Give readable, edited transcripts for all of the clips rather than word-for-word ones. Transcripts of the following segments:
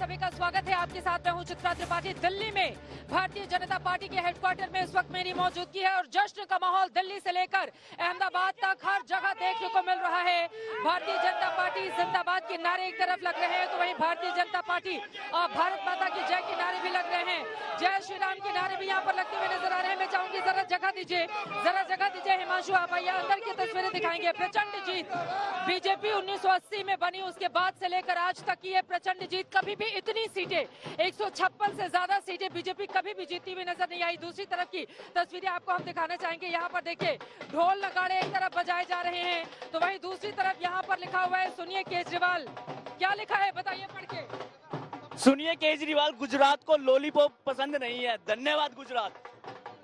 सभी का स्वागत है। आपके साथ मैं हूं चित्रा त्रिपाठी। दिल्ली में भारतीय जनता पार्टी के हेडक्वार्टर में इस वक्त मेरी मौजूदगी है और जश्न का माहौल दिल्ली से लेकर अहमदाबाद तक हर जगह देखने को मिल रहा है। भारतीय जनता पार्टी जिंदाबाद के नारे एक तरफ लग रहे हैं तो वहीं भारतीय जनता पार्टी और भारत माता की जय के नारे भी लग रहे हैं। जय श्री राम के नारे भी यहाँ पर लगते हुए नजर आ रहे हैं। मैं चाहूंगी जरा जगह दीजिए, हिमांशु आप आइए, अंदर की तस्वीरें दिखाएंगे। प्रचंड जीत बीजेपी 1980 में बनी, उसके बाद से लेकर आज तक की ये प्रचंड जीत। कभी भी इतनी सीटें 156 से ज्यादा सीटें बीजेपी कभी भी जीती हुई नजर नहीं आई। दूसरी तरफ की तस्वीरें आपको हम दिखाना चाहेंगे। यहाँ पर देखिए ढोल नगाड़े एक तरफ बजाए जा रहे हैं तो वहीं दूसरी तरफ यहाँ पर लिखा हुआ है सुनिए केजरीवाल। क्या लिखा है बताइए पढ़ के। सुनिए केजरीवाल, गुजरात को लॉलीपॉप पसंद नहीं है। धन्यवाद गुजरात।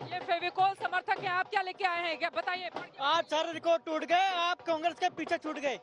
ये फेविकोल समर्थक हैं, आप क्या लेके आए हैं क्या बताइए। आज सारे रिकॉर्ड टूट गए, आप कांग्रेस के पीछे छूट गए।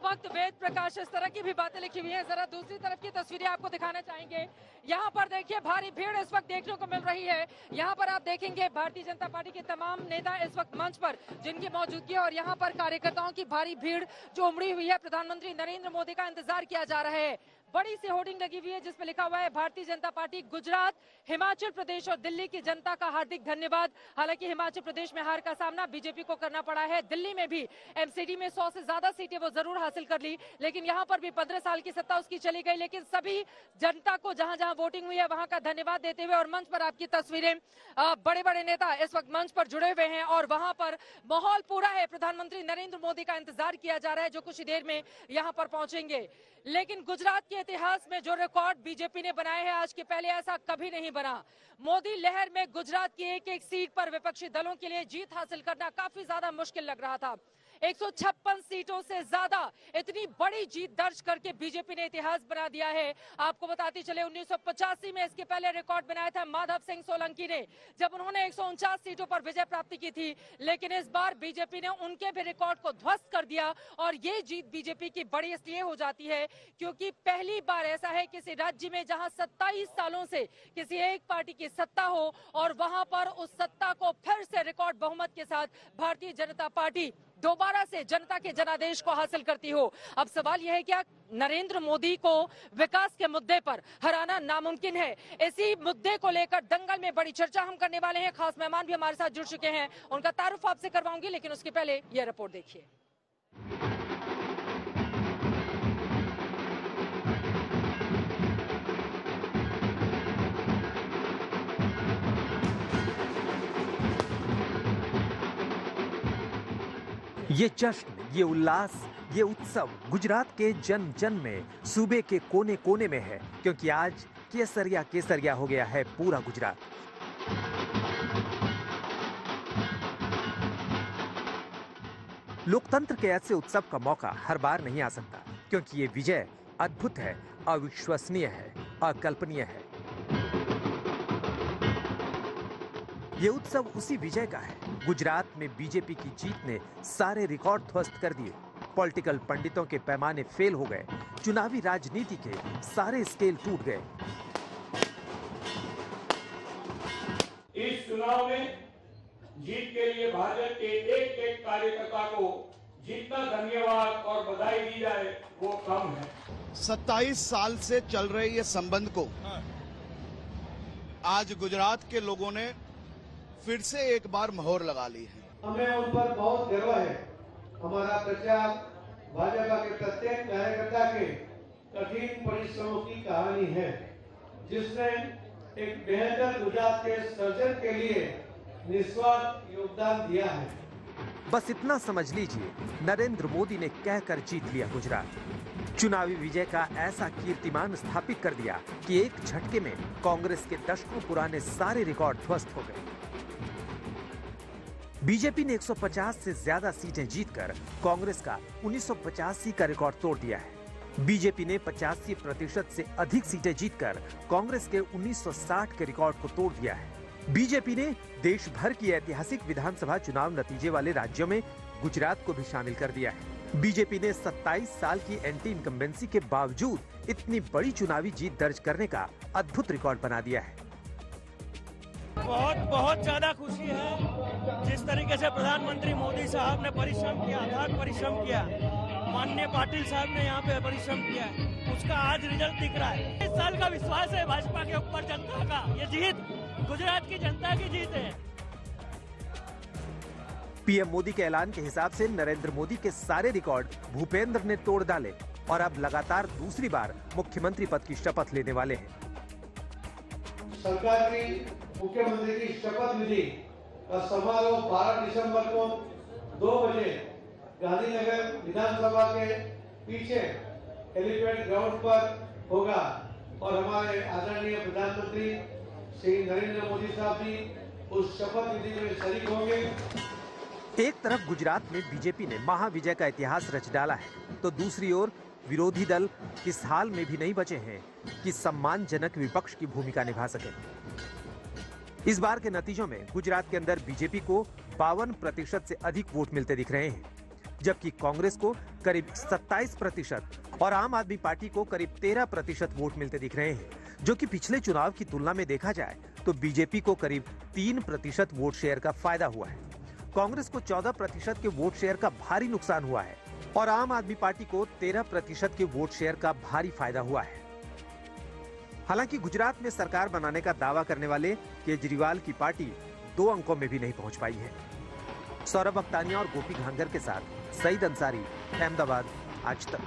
वक्त वेद प्रकाश, इस तरह की भी बातें लिखी हुई हैं। जरा दूसरी तरफ की तस्वीरें आपको दिखाना चाहेंगे। यहाँ पर देखिए भारी भीड़ इस वक्त देखने को मिल रही है। यहाँ पर आप देखेंगे भारतीय जनता पार्टी के तमाम नेता इस वक्त मंच पर जिनकी मौजूदगी है और यहाँ पर कार्यकर्ताओं की भारी भीड़ जो उमड़ी हुई है। प्रधानमंत्री नरेंद्र मोदी का इंतजार किया जा रहा है। बड़ी सी होर्डिंग लगी हुई है जिसमें लिखा हुआ है भारतीय जनता पार्टी गुजरात, हिमाचल प्रदेश और दिल्ली की जनता का हार्दिक धन्यवाद। हालांकि हिमाचल प्रदेश में हार का सामना बीजेपी को करना पड़ा है। दिल्ली में भी एमसीडी में 100 से ज्यादा सीटें वो जरूर हासिल कर ली, लेकिन यहाँ पर भी 15 साल की सत्ता उसकी चली गई। लेकिन सभी जनता को जहां जहां वोटिंग हुई है वहां का धन्यवाद देते हुए और मंच पर आपकी तस्वीरें, बड़े बड़े नेता इस वक्त मंच पर जुड़े हुए हैं और वहां पर माहौल पूरा है। प्रधानमंत्री नरेंद्र मोदी का इंतजार किया जा रहा है जो कुछ ही देर में यहाँ पर पहुंचेंगे। लेकिन गुजरात के इतिहास में जो रिकॉर्ड बीजेपी ने बनाए हैं आज के पहले ऐसा कभी नहीं बना। मोदी लहर में गुजरात की एक एक सीट पर विपक्षी दलों के लिए जीत हासिल करना काफी ज्यादा मुश्किल लग रहा था। 156 सीटों से ज्यादा इतनी बड़ी जीत दर्ज करके बीजेपी ने इतिहास बना दिया है। आपको बताते चले 1985 में इसके पहले रिकॉर्ड बनाया था माधव सिंह सोलंकी ने, जब उन्होंने 149 सीटों पर विजय प्राप्ति की थी। लेकिन इस बार बीजेपी ने उनके भी रिकॉर्ड को ध्वस्त कर दिया और ये जीत बीजेपी की बड़ी इसलिए हो जाती है क्योंकि पहली बार ऐसा है किसी राज्य में जहां 27 सालों से किसी एक पार्टी की सत्ता हो और वहां पर उस सत्ता को फिर से रिकॉर्ड बहुमत के साथ भारतीय जनता पार्टी दोबारा से जनता के जनादेश को हासिल करती हो। अब सवाल यह है क्या नरेंद्र मोदी को विकास के मुद्दे पर हराना नामुमकिन है? इसी मुद्दे को लेकर दंगल में बड़ी चर्चा हम करने वाले हैं। खास मेहमान भी हमारे साथ जुड़ चुके हैं, उनका तारुफ आपसे करवाऊंगी, लेकिन उसके पहले यह रिपोर्ट देखिए। ये जश्न, ये उल्लास, ये उत्सव गुजरात के जन जन में, सूबे के कोने कोने में है, क्योंकि आज केसरिया केसरिया हो गया है पूरा गुजरात। लोकतंत्र के ऐसे उत्सव का मौका हर बार नहीं आ सकता, क्योंकि ये विजय अद्भुत है, अविश्वसनीय है, अकल्पनीय है। ये उत्सव उसी विजय का है। गुजरात में बीजेपी की जीत ने सारे रिकॉर्ड ध्वस्त कर दिए। पॉलिटिकल पंडितों के पैमाने फेल हो गए, चुनावी राजनीति के सारे स्केल टूट गए। इस चुनाव में जीत के लिए भाजपा के एक एक कार्यकर्ता को जितना धन्यवाद और बधाई दी जाए वो कम है। 27 साल से चल रहे ये संबंध को आज गुजरात के लोगों ने फिर से एक बार मोहर लगा ली है। हमें उन पर बहुत गर्व है। हमारा प्रचार भाजपा के प्रत्येक कार्यकर्ता के कठिन परिश्रमों की कहानी है, जिसने एक बेहतर गुजरात के सर्जन के लिए निस्वार्थ योगदान दिया है। बस इतना समझ लीजिए, नरेंद्र मोदी ने कहकर जीत लिया गुजरात। चुनावी विजय का ऐसा कीर्तिमान स्थापित कर दिया कि एक झटके में कांग्रेस के दशकों पुराने सारे रिकॉर्ड ध्वस्त हो गए। बीजेपी ने 150 से ज्यादा सीटें जीतकर कांग्रेस का 1985 का रिकॉर्ड तोड़ दिया है। बीजेपी ने 85% से अधिक सीटें जीतकर कांग्रेस के 1960 के रिकॉर्ड को तोड़ दिया है। बीजेपी ने देश भर की ऐतिहासिक विधानसभा चुनाव नतीजे वाले राज्यों में गुजरात को भी शामिल कर दिया है। बीजेपी ने 27 साल की एंटी इनकम्बेंसी के बावजूद इतनी बड़ी चुनावी जीत दर्ज करने का अद्भुत रिकॉर्ड बना दिया है। बहुत ज्यादा खुशी है। जिस तरीके से प्रधानमंत्री मोदी साहब ने परिश्रम किया, अथाक परिश्रम किया, माननीय पाटिल साहब ने यहाँ पे परिश्रम किया है, उसका आज रिजल्ट दिख रहा है। इस साल का विश्वास है भाजपा के ऊपर जनता का। ये जीत गुजरात की जनता की जीत है। पीएम मोदी के ऐलान के हिसाब से नरेंद्र मोदी के सारे रिकॉर्ड भूपेंद्र ने तोड़ डाले और अब लगातार दूसरी बार मुख्यमंत्री पद की शपथ लेने वाले हैं। सरकार की मुख्यमंत्री की शपथ विधि का समारोह 12 दिसंबर को 2 बजे गांधीनगर विधानसभा के पीछे हेलीपैड ग्राउंड पर होगा और हमारे आदरणीय प्रधानमंत्री श्री नरेंद्र मोदी साहब जी उस शपथ विधि में शरीक होंगे। एक तरफ गुजरात में बीजेपी ने महाविजय का इतिहास रच डाला है, तो दूसरी ओर विरोधी दल इस हाल में भी नहीं बचे हैं कि सम्मानजनक विपक्ष की भूमिका निभा सके। इस बार के नतीजों में गुजरात के अंदर बीजेपी को 52% से अधिक वोट मिलते दिख रहे हैं, जबकि कांग्रेस को करीब 27% और आम आदमी पार्टी को करीब 13% वोट मिलते दिख रहे हैं, जो कि पिछले चुनाव की तुलना में देखा जाए तो बीजेपी को करीब 3% वोट शेयर का फायदा हुआ है। कांग्रेस को 14% के वोट शेयर का भारी नुकसान हुआ है और आम आदमी पार्टी को 13% के वोट शेयर का भारी फायदा हुआ है। हालांकि गुजरात में सरकार बनाने का दावा करने वाले केजरीवाल की पार्टी 2 अंकों में भी नहीं पहुंच पाई है। सौरभ अख्तानिया और गोपी घांगर के साथ सईद अंसारी, अहमदाबाद, आज तक।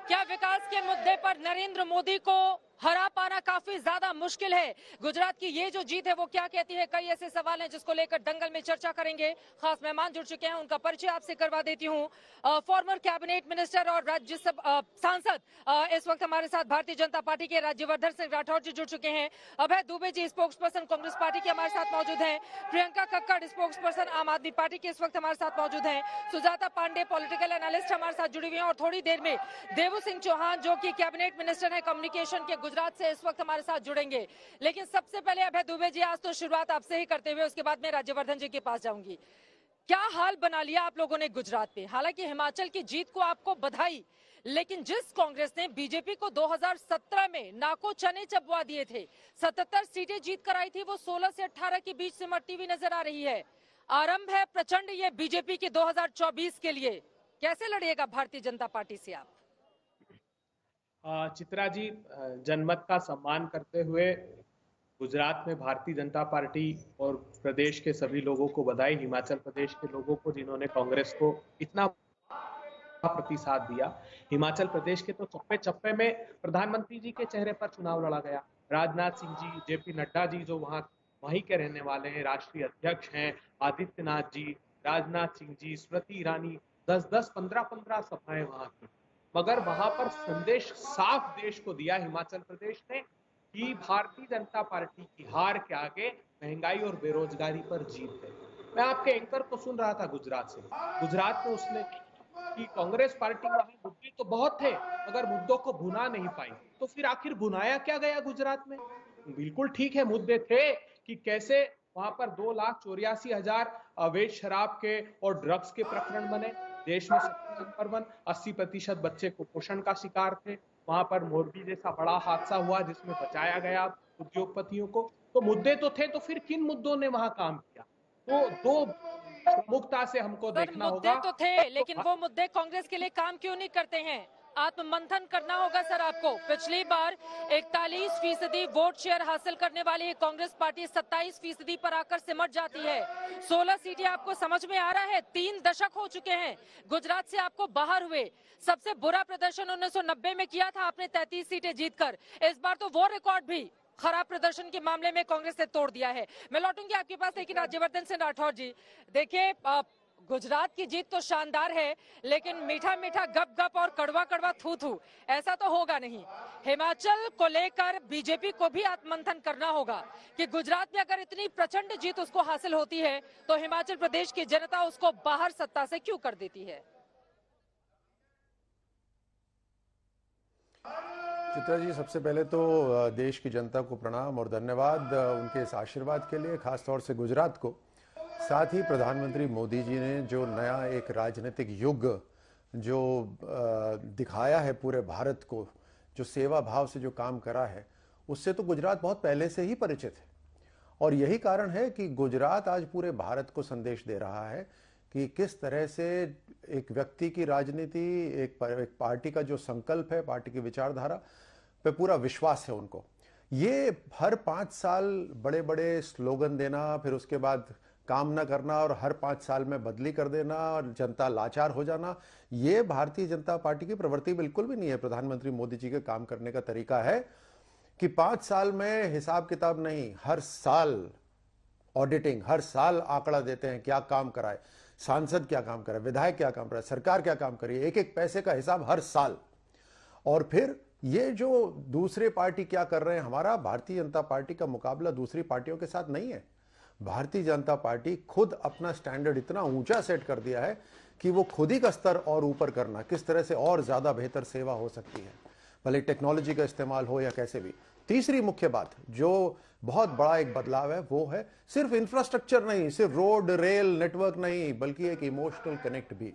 क्या विकास के मुद्दे पर नरेंद्र मोदी को हरा पाना काफी ज्यादा मुश्किल है? गुजरात की ये जो जीत है वो क्या कहती है? कई ऐसे सवाल हैं जिसको लेकर दंगल में चर्चा करेंगे। खास मेहमान जुड़ चुके हैं, उनका परिचय आपसे करवा देती हूँ। फॉर्मर कैबिनेट मिनिस्टर और राज्यसभा सांसद इस वक्त हमारे साथ भारतीय जनता पार्टी के राज्यवर्धन सिंह राठौर जी जुड़ चुके हैं। अभय Dubey ji spokes person Congress party के हमारे साथ मौजूद हैं। प्रियंका कक्कड़ स्पोक्स पर्सन आम आदमी पार्टी के इस वक्त हमारे साथ मौजूद हैं। सुजाता पांडे पॉलिटिकल एनालिस्ट हमारे साथ जुड़ी हुई हैं और थोड़ी देर में देवू सिंह चौहान जो कि कैबिनेट मिनिस्टर है कम्युनिकेशन के गुजरात से इस वक्त हमारे साथ जुड़ेंगे। लेकिन सबसे पहले अभय दुबे जी, आज तो शुरुआत आपसे ही करते हुए उसके बाद मैं राज्यवर्धन जी के पास जाऊंगी। क्या हाल बना लिया आप लोगों ने गुजरात पे? हालांकि हिमाचल की जीत को आपको बधाई, लेकिन जिस कांग्रेस ने बीजेपी को 2017 में नाको चने चबवा दिए थे, 77 सीटें जीत कर आई थी, वो 16 से 18 के बीच सिमटती हुई नजर आ रही है। आरंभ है प्रचंड ये बीजेपी के 2024 के लिए। कैसे लड़िएगा भारतीय जनता पार्टी से आप? चित्रा जी, जनमत का सम्मान करते हुए गुजरात में भारतीय जनता पार्टी और प्रदेश के सभी लोगों को बधाई। हिमाचल प्रदेश के लोगों को जिन्होंने कांग्रेस को इतना प्रतिसाद दिया। हिमाचल प्रदेश के तो चप्पे चप्पे में प्रधानमंत्री जी के चेहरे पर चुनाव लड़ा गया। राजनाथ सिंह जी, जेपी नड्डा जी जो वहीं के रहने वाले हैं, राष्ट्रीय अध्यक्ष हैं, आदित्यनाथ जी, राजनाथ सिंह जी, स्मृति ईरानी, 10-10, 15-15 सभाएं वहां की। मगर वहां पर संदेश साफ देश को दिया हिमाचल प्रदेश ने कि भारतीय जनता पार्टी की हार के आगे महंगाई और बेरोजगारी पर जीत है। मैं आपके एंकर को सुन रहा था गुजरात से। गुजरात में उसने कि कांग्रेस पार्टी वहां मुद्दे तो बहुत थे मगर मुद्दों को भुना नहीं पाई। तो फिर आखिर भुनाया क्या गया गुजरात में? बिल्कुल ठीक है, मुद्दे थे कि कैसे वहां पर 2,84,000 अवैध शराब के और ड्रग्स के प्रकरण बने। देश में 80% बच्चे कुपोषण का शिकार थे। वहां पर मोरबी जैसा बड़ा हादसा हुआ जिसमें बचाया गया उद्योगपतियों को। तो मुद्दे तो थे, तो फिर किन मुद्दों ने वहां काम किया? तो दो प्रमुखता से हमको देखना होगा। मुद्दे तो थे, लेकिन वो मुद्दे कांग्रेस के लिए काम क्यों नहीं करते हैं? आत्ममंथन करना होगा सर आपको। पिछली बार 41% वोट शेयर हासिल करने वाली कांग्रेस पार्टी 27% पर आकर सिमट जाती है। 16 सीटें आपको समझ में आ रहा है? 3 दशक हो चुके हैं गुजरात से आपको बाहर हुए। सबसे बुरा प्रदर्शन 1990 में किया था आपने 33 सीटें जीतकर। इस बार तो वो रिकॉर्ड भी खराब प्रदर्शन के मामले में कांग्रेस ने तोड़ दिया है। मैं लौटूंगी आपके पास, लेकिन राज्यवर्धन सिंह राठौर जी, देखिए गुजरात की जीत तो शानदार है, लेकिन मीठा मीठा गप गप और कड़वा कड़वा थू थू ऐसा तो होगा नहीं। हिमाचल को लेकर बीजेपी को भी आत्ममंथन करना होगा कि गुजरात में अगर इतनी प्रचंड जीत उसको हासिल होती है तो हिमाचल प्रदेश की जनता उसको बाहर सत्ता से क्यों कर देती है? चित्रा जी, सबसे पहले तो देश की जनता को प्रणाम और धन्यवाद उनके इस आशीर्वाद के लिए, खासतौर से गुजरात को। साथ ही प्रधानमंत्री मोदी जी ने जो नया एक राजनीतिक युग जो दिखाया है पूरे भारत को, जो सेवा भाव से जो काम करा है, उससे तो गुजरात बहुत पहले से ही परिचित है। और यही कारण है कि गुजरात आज पूरे भारत को संदेश दे रहा है कि किस तरह से एक व्यक्ति की राजनीति, एक पार्टी का जो संकल्प है, पार्टी की विचारधारा पे पूरा विश्वास है उनको। ये हर 5 साल बड़े बड़े स्लोगन देना, फिर उसके बाद काम ना करना और हर 5 साल में बदली कर देना और जनता लाचार हो जाना, ये भारतीय जनता पार्टी की प्रवृत्ति बिल्कुल भी नहीं है। प्रधानमंत्री मोदी जी के काम करने का तरीका है कि 5 साल में हिसाब किताब नहीं, हर साल ऑडिटिंग, हर साल आंकड़ा देते हैं, क्या काम कराए, सांसद क्या काम करे, विधायक क्या काम करे, सरकार क्या काम करी, एक एक पैसे का हिसाब हर साल। और फिर ये जो दूसरे पार्टी क्या कर रहे हैं, हमारा भारतीय जनता पार्टी का मुकाबला दूसरी पार्टियों के साथ नहीं है। भारतीय जनता पार्टी खुद अपना स्टैंडर्ड इतना ऊंचा सेट कर दिया है कि वो खुद ही का स्तर और ऊपर करना, किस तरह से और ज्यादा बेहतर सेवा हो सकती है, भले टेक्नोलॉजी का इस्तेमाल हो या कैसे भी। तीसरी मुख्य बात जो बहुत बड़ा एक बदलाव है वो है सिर्फ इंफ्रास्ट्रक्चर नहीं, सिर्फ रोड रेल नेटवर्क नहीं, बल्कि एक इमोशनल कनेक्ट भी।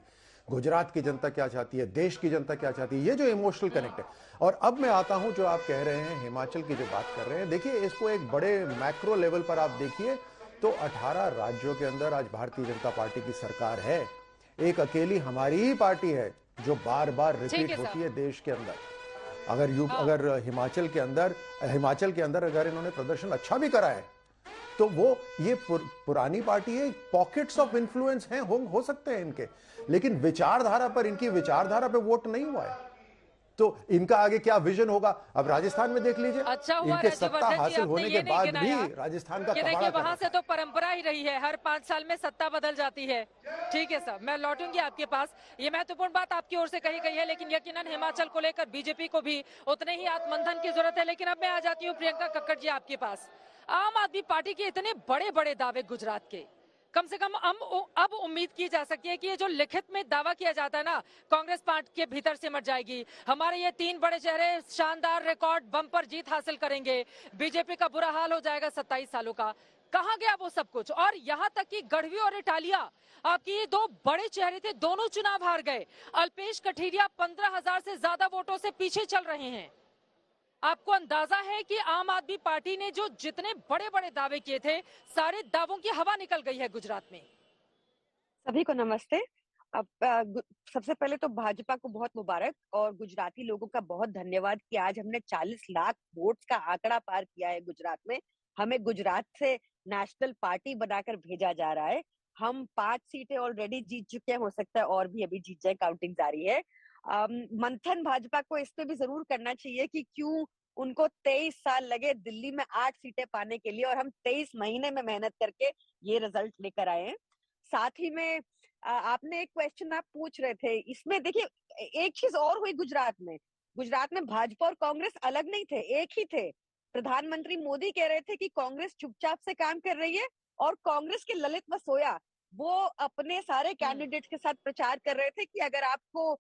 गुजरात की जनता क्या चाहती है, देश की जनता क्या चाहती है, ये जो इमोशनल कनेक्ट है। और अब मैं आता हूं जो आप कह रहे हैं हिमाचल की जो बात कर रहे हैं, देखिए इसको एक बड़े मैक्रो लेवल पर आप देखिए तो 18 राज्यों के अंदर आज भारतीय जनता पार्टी की सरकार है। एक अकेली हमारी ही पार्टी है जो बार बार रिपीट होती है देश के अंदर। अगर हिमाचल के अंदर अगर इन्होंने प्रदर्शन अच्छा भी करा है तो वो ये पुरानी पार्टी है, पॉकेट्स ऑफ इन्फ्लुएंस हैं, हो सकते हैं इनके, लेकिन विचारधारा पर, इनकी विचारधारा पे वोट नहीं हुआ है। तो इनका आगे क्या विजन होगा, अब राजस्थान में देख लीजिए। अच्छा हुआ इनके सत्ता हासिल होने के बाद भी राजस्थान का देखिए वहां से तो परंपरा ही रही है, हर 5 साल में सत्ता बदल जाती है। ठीक है सर, मैं लौटूंगी आपके पास। ये महत्वपूर्ण बात आपकी ओर से कही गई है, लेकिन यकीनन हिमाचल को लेकर बीजेपी को भी उतने ही आत्ममंथन की जरूरत है। लेकिन अब मैं आ जाती हूँ प्रियंका कक्कड़ जी आपके पास। आम आदमी पार्टी के इतने बड़े बड़े दावे गुजरात के, कम से कम अब उम्मीद की जा सकती है कि ये जो लिखित में दावा किया जाता है ना, कांग्रेस पार्टी के भीतर सिमट जाएगी। हमारे ये 3 बड़े चेहरे शानदार रिकॉर्ड बम्पर जीत हासिल करेंगे, बीजेपी का बुरा हाल हो जाएगा 27 सालों का। कहाँ गया वो सब कुछ? और यहाँ तक कि गढ़वी और इटालिया, आपके ये 2 बड़े चेहरे थे, दोनों चुनाव हार गए। अल्पेश कठेरिया 15,000 से ज्यादा वोटों से पीछे चल रहे हैं। आपको अंदाजा है कि आम आदमी पार्टी ने जो जितने बड़े बड़े दावे किए थे, सारे दावों की हवा निकल गई है गुजरात में। सभी को नमस्ते। अब सबसे पहले तो भाजपा को बहुत मुबारक और गुजराती लोगों का बहुत धन्यवाद कि आज हमने 40 लाख वोट्स का आंकड़ा पार किया है गुजरात में। हमें गुजरात से नेशनल पार्टी बनाकर भेजा जा रहा है। हम 5 सीटें ऑलरेडी जीत चुके हैं, हो सकता है और भी अभी जीत जाए, काउंटिंग जारी है। मंथन भाजपा को इस पे भी जरूर करना चाहिए कि क्यों उनको 23 साल लगे दिल्ली में 8 सीटें पाने के लिए, और हम 23 महीने में मेहनत करके ये रिजल्ट लेकर आए हैं। साथ ही में आपने एक क्वेश्चन आप पूछ रहे थे, इसमें देखिए एक चीज और हुई गुजरात में भाजपा और कांग्रेस अलग नहीं थे, एक ही थे। प्रधानमंत्री मोदी कह रहे थे कि कांग्रेस चुपचाप से काम कर रही है, और कांग्रेस के ललित वसोया वो अपने सारे कैंडिडेट के साथ प्रचार कर रहे थे कि अगर आपको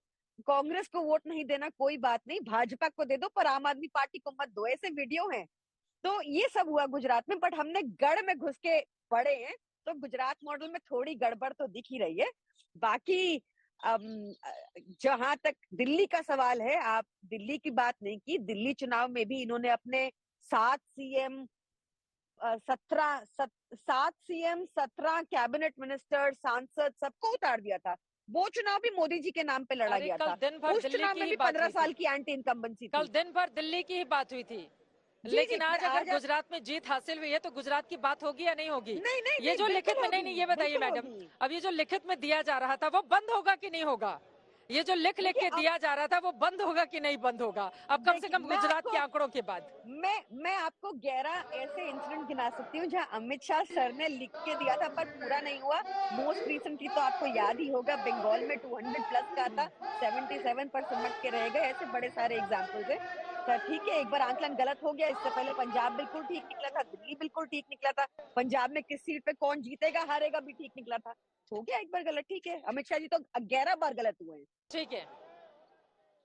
कांग्रेस को वोट नहीं देना कोई बात नहीं, भाजपा को दे दो, पर आम आदमी पार्टी को मत दो। ऐसे वीडियो हैं। तो ये सब हुआ गुजरात में, बट हमने गढ़ में घुस के पड़े हैं, तो गुजरात मॉडल में थोड़ी गड़बड़ तो दिख ही रही है। बाकी जहां तक दिल्ली का सवाल है, आप दिल्ली की बात नहीं की। दिल्ली चुनाव में भी इन्होंने अपने 7 सीएम 17 कैबिनेट मिनिस्टर, सांसद सबको उतार दिया था। वो चुनाव भी मोदी जी के नाम पे लड़ा गया था। उस चुनाव में भी 15 साल की एंटी इनकम्बेंसी थी। कल दिन भर दिल्ली की ही बात हुई थी। लेकिन आज अगर गुजरात में जीत हासिल हुई है तो गुजरात की बात होगी या नहीं होगी? नहीं, ये जो लिखित में, नहीं ये बताइए मैडम, अब ये जो लिखित में दिया जा रहा था वो बंद होगा कि नहीं होगा? ये जो लिख के दिया जा रहा था वो बंद होगा कि नहीं बंद होगा? अब कम से कम गुजरात के आंकड़ों के बाद मैं आपको 11 ऐसे इंसिडेंट गिना सकती हूँ जहाँ अमित शाह सर ने लिख के दिया था पर पूरा नहीं हुआ। मोस्ट रिसेंटली तो आपको याद ही होगा, बंगाल में 200 प्लस का था, 77 पर सिमट के रह गए। ऐसे बड़े सारे एग्जाम्पल्स है। तो ठीक है, एक बार आंकलन गलत हो गया। इससे पहले पंजाब बिल्कुल ठीक निकला था, दिल्ली बिल्कुल ठीक निकला था, पंजाब में किस सीट पे कौन जीतेगा हारेगा भी ठीक निकला था। हो गया एक बार गलत, ठीक है। अमित शाह जी तो 11 बार गलत हुए हैं। ठीक है,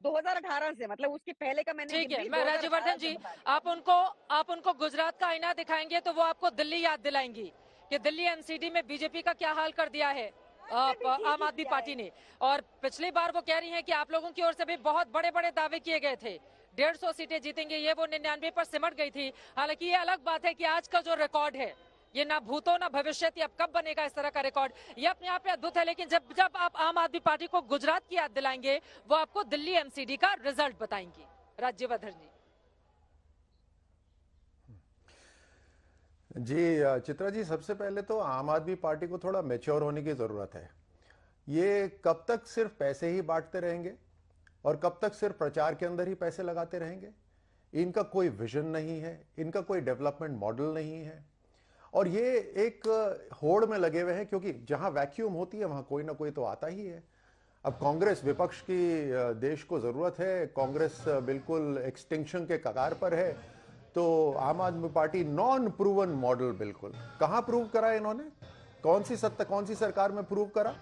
2018 से, मतलब उसके पहले का मैंने। ठीक है, मैं राज्यवर्धन जी, आप उनको गुजरात का आईना दिखाएंगे तो वो आपको दिल्ली याद दिलाएंगी कि दिल्ली एमसीडी में बीजेपी का क्या हाल कर दिया है आम आदमी पार्टी ने। और पिछली बार वो कह रही हैं कि आप लोगों की ओर से भी बहुत बड़े बड़े दावे किए गए थे, 150 सीटें जीतेंगे, ये वो 99 पर सिमट गई थी। हालांकि ये अलग बात है कि आज का जो रिकॉर्ड है ये ना भूतो ना भविष्यति, अब कब बनेगा इस तरह का रिकॉर्ड, ये अपने आप में अद्भुत है। लेकिन जब आप आम आदमी पार्टी को गुजरात की याद दिलाएंगे, वो आपको दिल्ली एमसीडी का रिजल्ट बताएंगी। राज्यवर्धन जी चित्रा जी, सबसे पहले तो आम आदमी पार्टी को थोड़ा मैच्योर होने की जरूरत है। ये कब तक सिर्फ पैसे ही बांटते रहेंगे और कब तक सिर्फ प्रचार के अंदर ही पैसे लगाते रहेंगे? इनका कोई विजन नहीं है, इनका कोई डेवलपमेंट मॉडल नहीं है, और ये एक होड़ में लगे हुए हैं, क्योंकि जहां वैक्यूम होती है वहां कोई ना कोई तो आता ही है। अब कांग्रेस विपक्ष की देश को जरूरत है, कांग्रेस बिल्कुल एक्सटिंक्शन के कगार पर है, तो आम आदमी पार्टी नॉन प्रूवन मॉडल, बिल्कुल कहां प्रूव करा इन्होंने? कौन सी सरकार में प्रूव करा?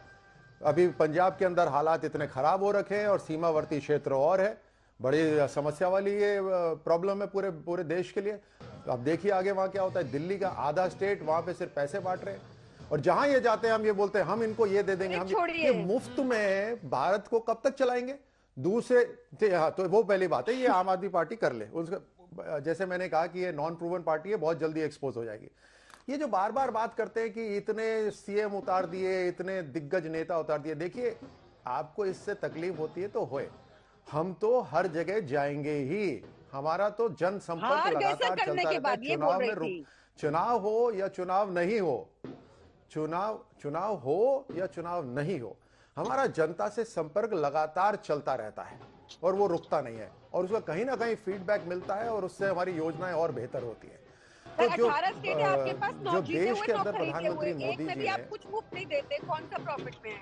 अभी पंजाब के अंदर हालात इतने खराब हो रखे हैं और सीमावर्ती क्षेत्र और है, बड़ी समस्या वाली ये प्रॉब्लम है पूरे देश के लिए। अब देखिए आगे वहां क्या होता है। दिल्ली का आधा स्टेट, वहां पे सिर्फ पैसे बांट रहे हैं, और जहां ये जाते हैं हम ये बोलते हैं हम इनको ये दे देंगे, हम ये मुफ्त में भारत को कब तक चलाएंगे? दूसरे तो वो पहली बात है, ये आम आदमी पार्टी कर ले। उसका जैसे मैंने कहा कि ये नॉन प्रूवन पार्टी है, बहुत जल्दी एक्सपोज हो जाएगी। ये जो बार बार बात करते हैं कि इतने सीएम उतार दिए, इतने दिग्गज नेता उतार दिए, देखिए आपको इससे तकलीफ होती है तो होए, हम तो हर जगह जाएंगे ही। हमारा तो जनसंपर्क लगातार चलता रहता है। चुनाव में चुनाव हो या चुनाव नहीं हो, चुनाव हो या चुनाव नहीं हो, हमारा जनता से संपर्क लगातार चलता रहता है और वो रुकता नहीं है, और उसका कहीं ना कहीं फीडबैक मिलता है और उससे हमारी योजनाएं और बेहतर होती है। तो जो आपके पास जो देश के अंदर प्रधानमंत्री मोदी जी आप कुछ मुफ्त नहीं देते, कौन सा प्रॉफिट में है?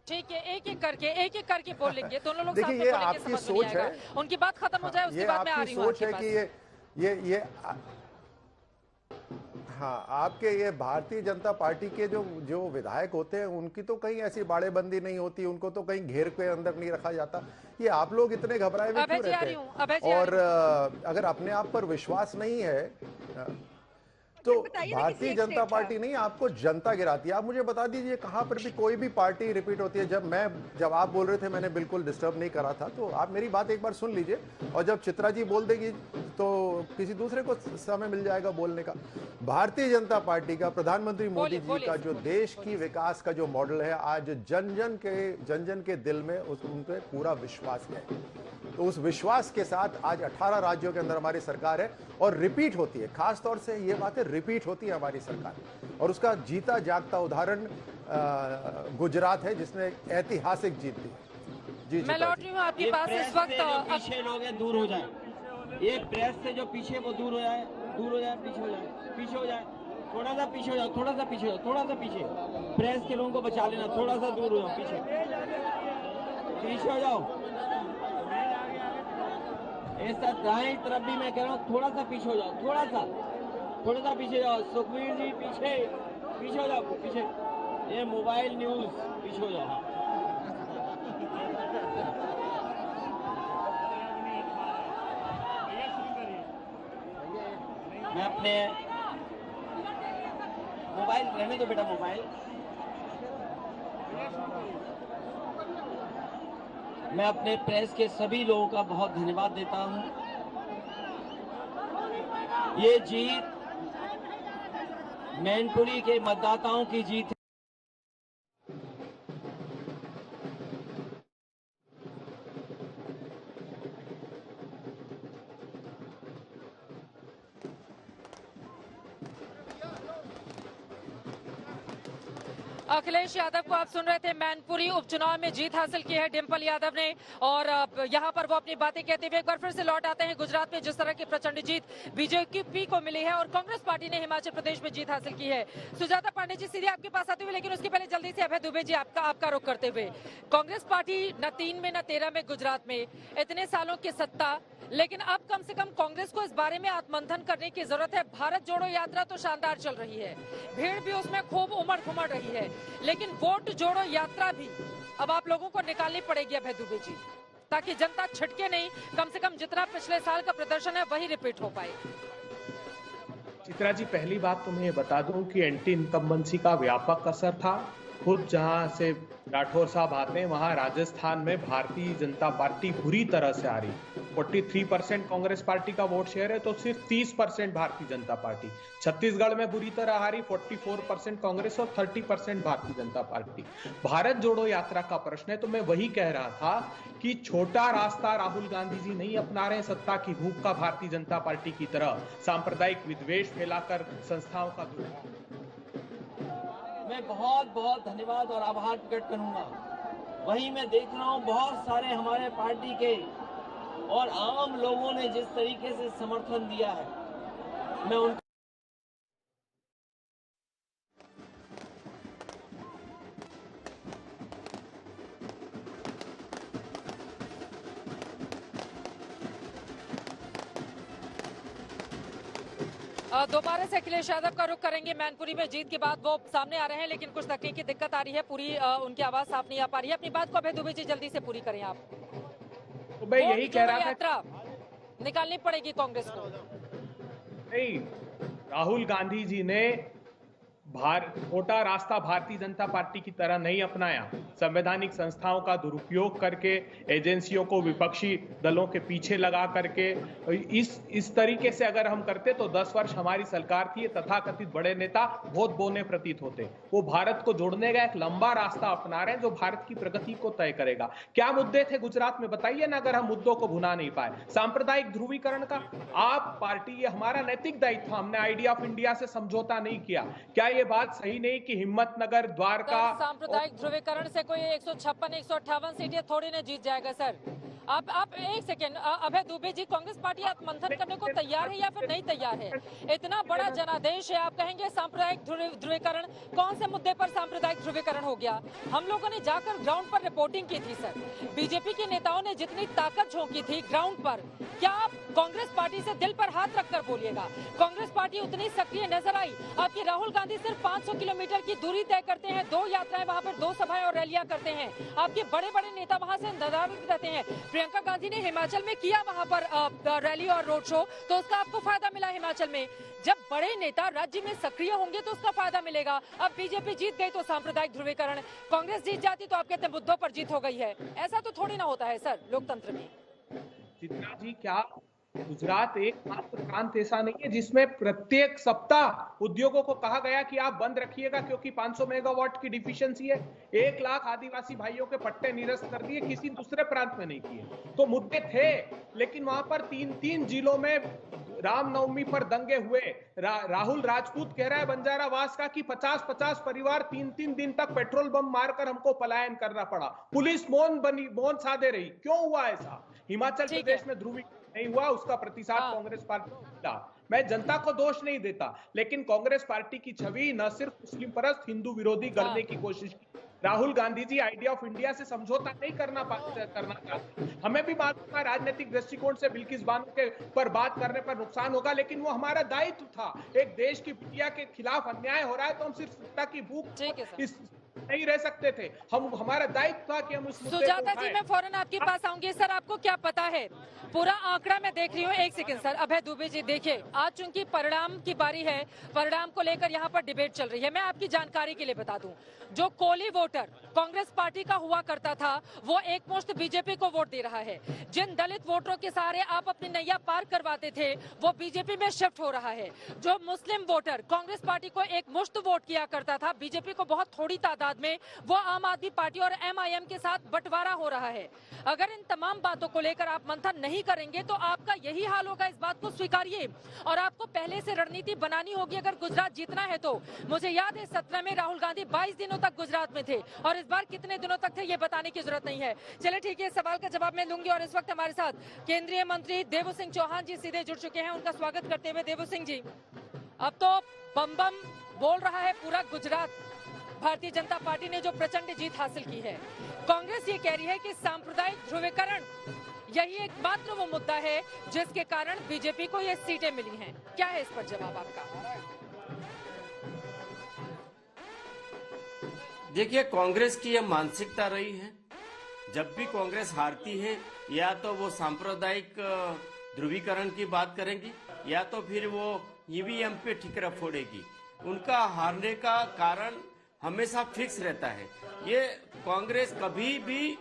ठीक है, एक एक करके बोल लेंगे, दोनों लोग साथ में देखिए, ये बोलेंगे, आपकी समझ में सोच आएगा। है, उनकी बात खत्म हो जाए उसके बाद मैं आ रही हूं। सोच है कि ये हाँ, आपके ये भारतीय जनता पार्टी के जो विधायक होते हैं उनकी तो कहीं ऐसी बाड़ेबंदी नहीं होती, उनको तो कहीं घेर के अंदर नहीं रखा जाता। ये आप लोग इतने घबराए हुए क्यों रहते हैं? और अगर अपने आप पर विश्वास नहीं है तो भारतीय जनता पार्टी नहीं, आपको जनता गिराती है। आप मुझे बता दीजिए कहां पर भी कोई भी पार्टी रिपीट होती है? जब आप बोल रहे थे मैंने बिल्कुल डिस्टर्ब नहीं करा था, तो आप मेरी बात एक बार सुन लीजिए, और जब चित्रा जी बोल देगी तो किसी दूसरे को समय मिल जाएगा बोलने का। भारतीय जनता पार्टी का, प्रधानमंत्री मोदी जी का जो देश की विकास का जो मॉडल है, आज जन जन के दिल में उन पे पूरा विश्वास है। तो उस विश्वास के साथ आज 18 राज्यों के अंदर हमारी सरकार है और रिपीट होती है। खास तौर से ये बातें रिपीट होती है हमारी सरकार, और उसका जीता जागता उदाहरण गुजरात है, जिसने ऐतिहासिक जीत दी। जी, मैं लौट रही हूँ आपके पास इस वक्त। पीछे लोग हैं, दूर हो जाए, ये प्रेस से जो पीछे वो दूर हो जाए, पीछे हो जाए, थोड़ा सा पीछे हो जाओ, थोड़ा सा पीछे। प्रेस के लोगों को बचा लेना, थोड़ा सा दूर हो जाओ, पीछे हो जाओ। ऐसा दाएं तरफ भी मैं कह रहा हूँ, थोड़ा सा पीछे हो जाओ, थोड़ा सा पीछे जाओ। सुखबीर जी पीछे हो जाओ, पीछे। ये मोबाइल न्यूज, पीछे हो जाओ। मैं अपने मोबाइल रहने दो बेटा, मोबाइल। मैं अपने प्रेस के सभी लोगों का बहुत धन्यवाद देता हूं। ये जीत मैनपुरी के मतदाताओं की जीत है। अखिलेश यादव को आप सुन रहे थे। मैनपुरी उपचुनाव में जीत हासिल की है डिंपल यादव ने, और यहाँ पर वो अपनी बातें कहते हुए एक बार फिर से लौट आते हैं गुजरात में जिस तरह की प्रचंड जीत बीजेपी को मिली है, और कांग्रेस पार्टी ने हिमाचल प्रदेश में जीत हासिल की है। सुजाता पांडे जी सीधे आपके पास आते हुए, लेकिन उसके पहले जल्दी से अभय दुबे जी आपका रुख करते हुए, कांग्रेस पार्टी न 3 में न 13 में गुजरात में, इतने सालों की सत्ता, लेकिन अब कम से कम कांग्रेस को इस बारे में आत्ममंथन करने की जरूरत है। भारत जोड़ो यात्रा तो शानदार चल रही है, भीड़ भी उसमें खूब उमड़ घुमड़ रही है, लेकिन वोट जोड़ो यात्रा भी अब आप लोगों को निकालनी पड़ेगी अभय दुबे जी, ताकि जनता छिटके नहीं, कम से कम जितना पिछले साल का प्रदर्शन है वही रिपीट हो पाए। चित्रा जी, पहली बात तो मैं ये बता दूं कि एंटी इनकम्बेंसी का व्यापक असर था खुद जहां से राठौर साहब आते हैं वहां राजस्थान में भारतीय जनता पार्टी बुरी तरह से आ रही। 43% कांग्रेस पार्टी का वोट शेयर है तो सिर्फ 30% भारतीय जनता पार्टी। छत्तीसगढ़ में बुरी तरह हारी, 44% कांग्रेस और 30% भारतीय जनता पार्टी। भारत जोड़ो यात्रा का प्रश्न है तो मैं वही कह रहा था कि छोटा रास्ता राहुल गांधी जी नहीं अपना रहे सत्ता की भूख का भारतीय जनता पार्टी की तरह, सांप्रदायिक विद्वेष फैलाकर संस्थाओं का मैं बहुत बहुत धन्यवाद और आभार प्रकट करूंगा। वही मैं देख रहा हूं बहुत सारे हमारे पार्टी के और आम लोगों ने जिस तरीके से समर्थन दिया है, मैं उन दोबारा से अखिलेश यादव का रुख करेंगे। मैनपुरी में जीत के बाद वो सामने आ रहे हैं, लेकिन कुछ तकनीकी दिक्कत आ रही है, पूरी उनकी आवाज साफ नहीं आ पा रही है। अपनी बात को अभय दुबे जी जल्दी से पूरी करें आप। तो मैं यही कह रहा था, यात्रा निकालनी पड़ेगी कांग्रेस को। नहीं, राहुल गांधी जी ने छोटा रास्ता भारतीय जनता पार्टी की तरह नहीं अपनाया। संवैधानिक संस्थाओं का दुरुपयोग करके, एजेंसियों को विपक्षी दलों के पीछे लगा करके, इस तरीके से अगर हम करते तो 10 वर्ष हमारी सरकार थी, तथाकथित बड़े नेता बहुत बोने प्रतीत होते। वो भारत को जोड़ने का एक लंबा रास्ता अपना रहे हैं जो भारत की प्रगति को तय करेगा। क्या मुद्दे थे गुजरात में बताइए ना, अगर हम मुद्दों को भुना नहीं पाए। सांप्रदायिक ध्रुवीकरण का आप पार्टी, ये हमारा नैतिक दायित्व था, हमने आइडिया ऑफ इंडिया से समझौता नहीं किया। क्या ये बात सही नहीं कि हिम्मतनगर, द्वारका, सांप्रदायिक ध्रुवीकरण से कोई 156 158 सीटें थोड़ी ना जीत जाएगा सर। आप एक सेकेंड, अभय दुबे जी, कांग्रेस पार्टी आप मंथन करने को तैयार है या फिर नहीं तैयार है? इतना बड़ा जनादेश है, आप कहेंगे सांप्रदायिक ध्रुवीकरण? कौन से मुद्दे पर सांप्रदायिक ध्रुवीकरण हो गया? हम लोगों ने जाकर ग्राउंड पर रिपोर्टिंग की थी सर। बीजेपी के नेताओं ने जितनी ताकत झोंकी थी ग्राउंड पर, क्या आप कांग्रेस पार्टी से दिल पर हाथ रखकर बोलिएगा, कांग्रेस पार्टी उतनी सक्रिय नजर आई? आपके राहुल गांधी सिर्फ 500 किलोमीटर की दूरी तय करते हैं, 2 यात्राएं वहां पर 2 सभाएं और रैलियां करते हैं। आपके बड़े बड़े नेता वहां से नदारद रहते हैं। प्रियंका गांधी ने हिमाचल में किया वहां पर रैली और रोड शो, तो उसका आपको फायदा मिला हिमाचल में। जब बड़े नेता राज्य में सक्रिय होंगे तो उसका फायदा मिलेगा। अब बीजेपी जीत गई तो सांप्रदायिक ध्रुवीकरण, कांग्रेस जीत जाती तो आप कहते हैं मुद्दों पर जीत हो गई है। ऐसा तो थोड़ी ना होता है सर लोकतंत्र में। चित्रा जी, क्या गुजरात एकमात्र प्रांत ऐसा नहीं है जिसमें प्रत्येक सप्ताह उद्योगों को कहा गया कि आप बंद रखिएगा क्योंकि 500 मेगावाट की डिफिशियंसी है? 1 लाख आदिवासी भाइयों के पट्टे निरस्त कर दिए, किसी दूसरे प्रांत में नहीं किए। तो मुद्दे थे, लेकिन वहां पर 3 जिलों में रामनवमी पर दंगे हुए। राहुल राजपूत कह रहा है बंजारावास का कि 50-50 परिवार 3-3 दिन तक पेट्रोल बम मारकर हमको पलायन करना पड़ा। पुलिस मौन साधे रही। क्यों हुआ ऐसा? हिमाचल प्रदेश में ध्रुवीकरण नहीं हुआ, उसका प्रतिसाद कांग्रेस पार्टी को मिला। मैं जनता को दोष नहीं देता, लेकिन कांग्रेस पार्टी की छवि न सिर्फ मुस्लिम परस्त, हिंदू विरोधी करने की कोशिश की। Rahul Gandhi ji idea of India से समझौता नहीं करना चाहते। हमें भी मालूम है राजनीतिक दृष्टिकोण से बिल्किस बानो के पर बात करने पर नुकसान होगा, लेकिन वो हमारा दायित्व था। एक देश की बिटिया के खिलाफ अन्याय हो रहा है तो हम सिर्फ सत्ता की भूख नहीं रह सकते थे। हमारा दायित्व था कि हम उस मुद्दे को सुजाता जी, मैं फौरन आपके पास आऊंगी। सर, आपको क्या पता है पूरा आंकड़ा? मैं देख रही हूँ, एक सेकंड सर। अभय दुबे जी देखिए, आज चूंकि परिणाम की बारी है, परिणाम को लेकर यहाँ पर डिबेट चल रही है। मैं आपकी जानकारी के लिए बता दूं, जो कोली वोटर कांग्रेस पार्टी का हुआ करता था वो एकमुश्त बीजेपी को वोट दे रहा है। जिन दलित वोटरों के सहारे आप अपनी नैया पार करवाते थे वो बीजेपी में शिफ्ट हो रहा है। जो मुस्लिम वोटर कांग्रेस पार्टी को एक मुश्त वोट किया करता था, बीजेपी को बहुत थोड़ी तादाद में, वो आम आदमी पार्टी और एमआईएम के साथ बंटवारा हो रहा है। अगर इन तमाम बातों को लेकर आप मंथन नहीं करेंगे तो आपका यही हाल होगा। इस बात को स्वीकारिए और आपको पहले से रणनीति बनानी होगी अगर गुजरात जीतना है तो। मुझे याद है 17 में राहुल गांधी 22 दिनों तक गुजरात में थे और इस बार कितने दिनों तक थे ये बताने की जरूरत नहीं है। चलिए ठीक है, सवाल का जवाब मैं लूंगी और इस वक्त हमारे साथ केंद्रीय मंत्री देवू सिंह चौहान जी सीधे जुड़ चुके हैं। उनका स्वागत करते हुए देवू सिंह जी, अब तो बम बम बोल रहा है पूरा गुजरात। भारतीय जनता पार्टी ने जो प्रचंड जीत हासिल की है, कांग्रेस ये कह रही है कि सांप्रदायिक ध्रुवीकरण यही एकमात्र वो मुद्दा है जिसके कारण बीजेपी को ये सीटें मिली हैं। क्या है इस पर जवाब आपका? देखिए, कांग्रेस की यह मानसिकता रही है, जब भी कांग्रेस हारती है या तो वो सांप्रदायिक ध्रुवीकरण की बात करेंगी या तो फिर वो ईवीएम पे ठिकरा फोड़ेगी। उनका हारने का कारण हमेशा फिक्स रहता है। ये कांग्रेस कभी भी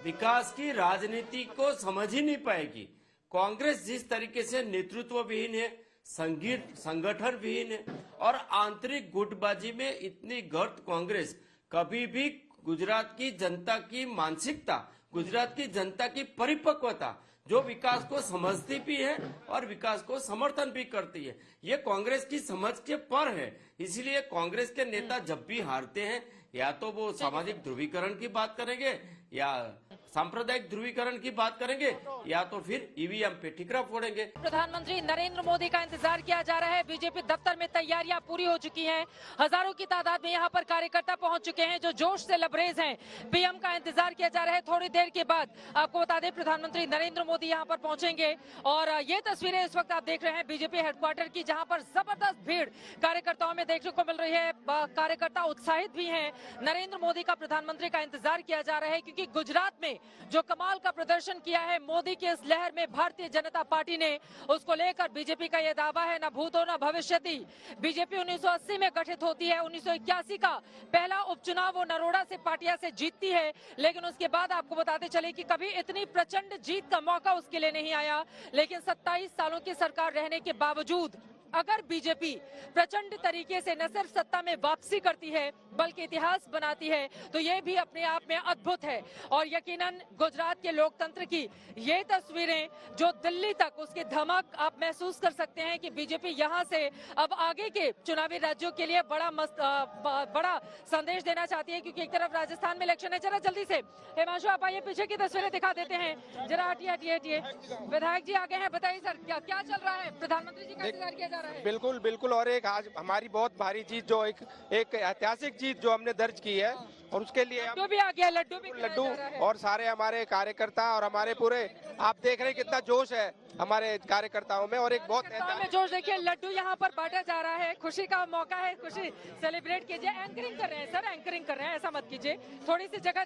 विकास की राजनीति को समझ ही नहीं पाएगी। कांग्रेस जिस तरीके से नेतृत्व विहीन है, संगठन विहीन है और आंतरिक गुटबाजी में इतनी गर्त कांग्रेस कभी भी गुजरात की जनता की मानसिकता, गुजरात की जनता की परिपक्वता, जो विकास को समझती भी है और विकास को समर्थन भी करती है, ये कांग्रेस की समझ के पर है। इसलिए कांग्रेस के नेता जब भी हारते हैं, या तो वो सामाजिक ध्रुवीकरण की बात करेंगे, या सांप्रदायिक ध्रुवीकरण की बात करेंगे, या तो फिर ईवीएम पे ठिकरा फोड़ेंगे। प्रधानमंत्री नरेंद्र मोदी का इंतजार किया जा रहा है। बीजेपी दफ्तर में तैयारियां पूरी हो चुकी हैं। हजारों की तादाद में यहां पर कार्यकर्ता पहुंच चुके हैं जो जोश से लबरेज हैं। पीएम का इंतजार किया जा रहा है। थोड़ी देर के बाद आपको बता दें प्रधानमंत्री नरेंद्र मोदी यहां पर पहुंचेंगे और ये तस्वीरें इस वक्त आप देख रहे हैं बीजेपी हेडक्वार्टर की, जहां पर जबरदस्त भीड़ कार्यकर्ताओं में देखने को मिल रही है। कार्यकर्ता उत्साहित भी हैं। नरेंद्र मोदी का प्रधानमंत्री का इंतजार किया जा रहा है क्योंकि गुजरात में जो कमाल का प्रदर्शन किया है मोदी की इस लहर में भारतीय जनता पार्टी ने, उसको लेकर बीजेपी का यह दावा है, न भूतो न भविष्यति। बीजेपी 1980 में गठित होती है। 1981 का पहला उपचुनाव वो नरोड़ा से पाटिया से जीतती है, लेकिन उसके बाद आपको बताते चले कि कभी इतनी प्रचंड जीत का मौका उसके लिए नहीं आया। लेकिन 27 सालों की सरकार रहने के बावजूद अगर बीजेपी प्रचंड तरीके से न सिर्फ सत्ता में वापसी करती है बल्कि इतिहास बनाती है तो ये भी अपने आप में अद्भुत है। और यकीनन गुजरात के लोकतंत्र की ये तस्वीरें जो दिल्ली तक उसकी धमक आप महसूस कर सकते हैं कि बीजेपी यहां से अब आगे के चुनावी राज्यों के लिए बड़ा संदेश देना चाहती है, क्योंकि एक तरफ राजस्थान में इलेक्शन है। जरा जल्दी से हिमांशु आप आइए, पीछे की तस्वीरें दिखा देते हैं। जरा हटिए। विधायक जी आगे हैं, बताइए सर क्या चल रहा है? प्रधानमंत्री जी का इंतजार किया जा रहा है। बिल्कुल और एक आज हमारी बहुत भारी जीत, जो एक ऐतिहासिक जीत जो हमने दर्ज की है, और उसके लिए लड्डू भी आ गया, लड्डू और सारे हमारे कार्यकर्ता और हमारे पूरे, आप देख रहे हैं कितना जोश है हमारे कार्यकर्ताओं में, और एक बहुत जोश। देखिए लड्डू यहाँ पर बांटा जा रहा है, खुशी का मौका है, खुशी सेलिब्रेट कीजिए। एंकरिंग कर रहे हैं सर, एंकरिंग कर रहे हैं, ऐसा मत कीजिए। थोड़ी सी जगह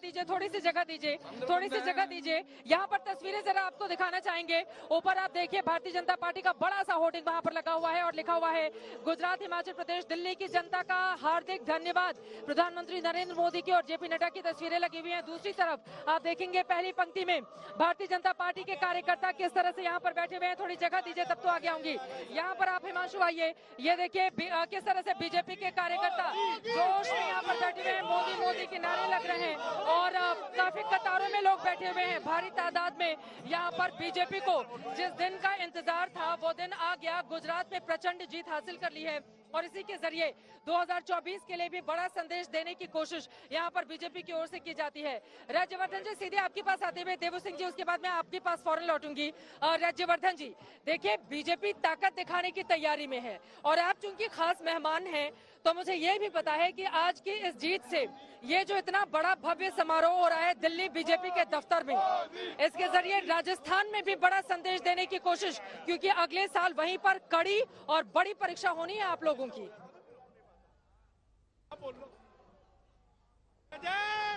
दीजिए। यहाँ पर तस्वीरें जरा आपको दिखाना चाहेंगे। ऊपर आप देखिए भारतीय जनता पार्टी का बड़ा सा होर्डिंग वहाँ पर लगा हुआ है और लिखा हुआ है गुजरात, हिमाचल प्रदेश, दिल्ली की जनता का हार्दिक धन्यवाद। प्रधानमंत्री नरेंद्र मोदी की और जेपी नड्डा की तस्वीरें लगी हुई हैं। दूसरी तरफ आप देखेंगे पहली पंक्ति में भारतीय जनता पार्टी के कार्यकर्ता किस तरह से यहाँ पर बैठे हुए हैं। थोड़ी जगह दीजिए तब तो आगे आऊंगी। यहाँ पर आप हिमांशु आइए, ये देखिए किस तरह से बीजेपी के कार्यकर्ता जोश में यहाँ पर बैठे हुए हैं। मोदी के नारे लग रहे हैं और काफी कतारों में लोग बैठे हुए हैं भारी तादाद में। यहाँ पर बीजेपी को जिस दिन का इंतजार था वो दिन आ गया। गुजरात में प्रचंड जीत हासिल कर ली है और इसी के जरिए 2024 के लिए भी बड़ा संदेश देने की कोशिश यहाँ पर बीजेपी की ओर से की जाती है। राज्यवर्धन जी सीधे आपके पास आते हुए, देवू सिंह जी उसके बाद मैं आपके पास फौरन लौटूंगी। राज्यवर्धन जी देखिए बीजेपी ताकत दिखाने की तैयारी में है और आप चूंकि खास मेहमान हैं तो मुझे ये भी पता है कि आज की इस जीत से ये जो इतना बड़ा भव्य समारोह हो रहा है दिल्ली बीजेपी के दफ्तर में, इसके जरिए राजस्थान में भी बड़ा संदेश देने की कोशिश, क्योंकि अगले साल वहीं पर कड़ी और बड़ी परीक्षा होनी है आप लोगों की।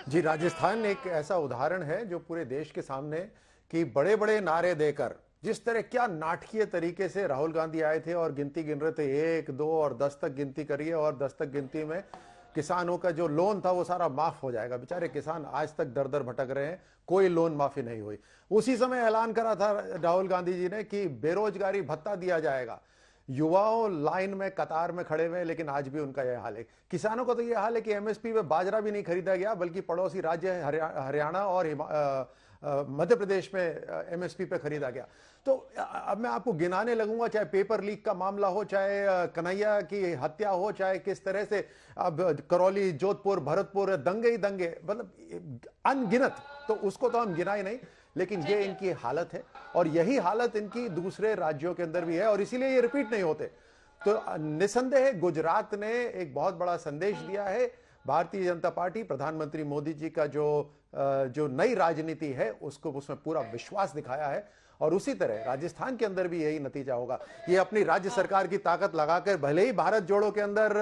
जी, राजस्थान एक ऐसा उदाहरण है जो पूरे देश के सामने कि बड़े बड़े नारे देकर जिस तरह क्या नाटकीय तरीके से राहुल गांधी आए थे और गिनती गिन रहे थे 1, 2 और 10 तक गिनती करिए और 10 तक गिनती में किसानों का जो लोन था वो सारा माफ हो जाएगा। बेचारे किसान आज तक दर दर भटक रहे हैं, कोई लोन माफी नहीं हुई। उसी समय ऐलान करा था राहुल गांधी जी ने कि बेरोजगारी भत्ता दिया जाएगा। युवाओं लाइन में कतार में खड़े हुए, लेकिन आज भी उनका यह हाल है। किसानों का तो यह हाल है कि एमएसपी में बाजरा भी नहीं खरीदा गया, बल्कि पड़ोसी राज्य हरियाणा और मध्य प्रदेश में एमएसपी पे खरीदा गया। तो अब मैं आपको गिनाने लगूंगा, चाहे पेपर लीक का मामला हो, चाहे कन्हैया की हत्या हो, चाहे किस तरह से अब करौली, जोधपुर, भरतपुर दंगे ही दंगे, मतलब अनगिनत, तो उसको तो हम गिना ही नहीं। लेकिन ये इनकी हालत है और यही हालत इनकी दूसरे राज्यों के अंदर भी है और इसीलिए ये रिपीट नहीं होते। तो निसंदेह गुजरात ने एक बहुत बड़ा संदेश दिया है। भारतीय जनता पार्टी, प्रधानमंत्री मोदी जी का जो नई राजनीति है उसको, उसमें पूरा विश्वास दिखाया है और उसी तरह राजस्थान के अंदर भी यही नतीजा होगा। ये अपनी राज्य सरकार की ताकत लगाकर भले ही भारत जोड़ो के अंदर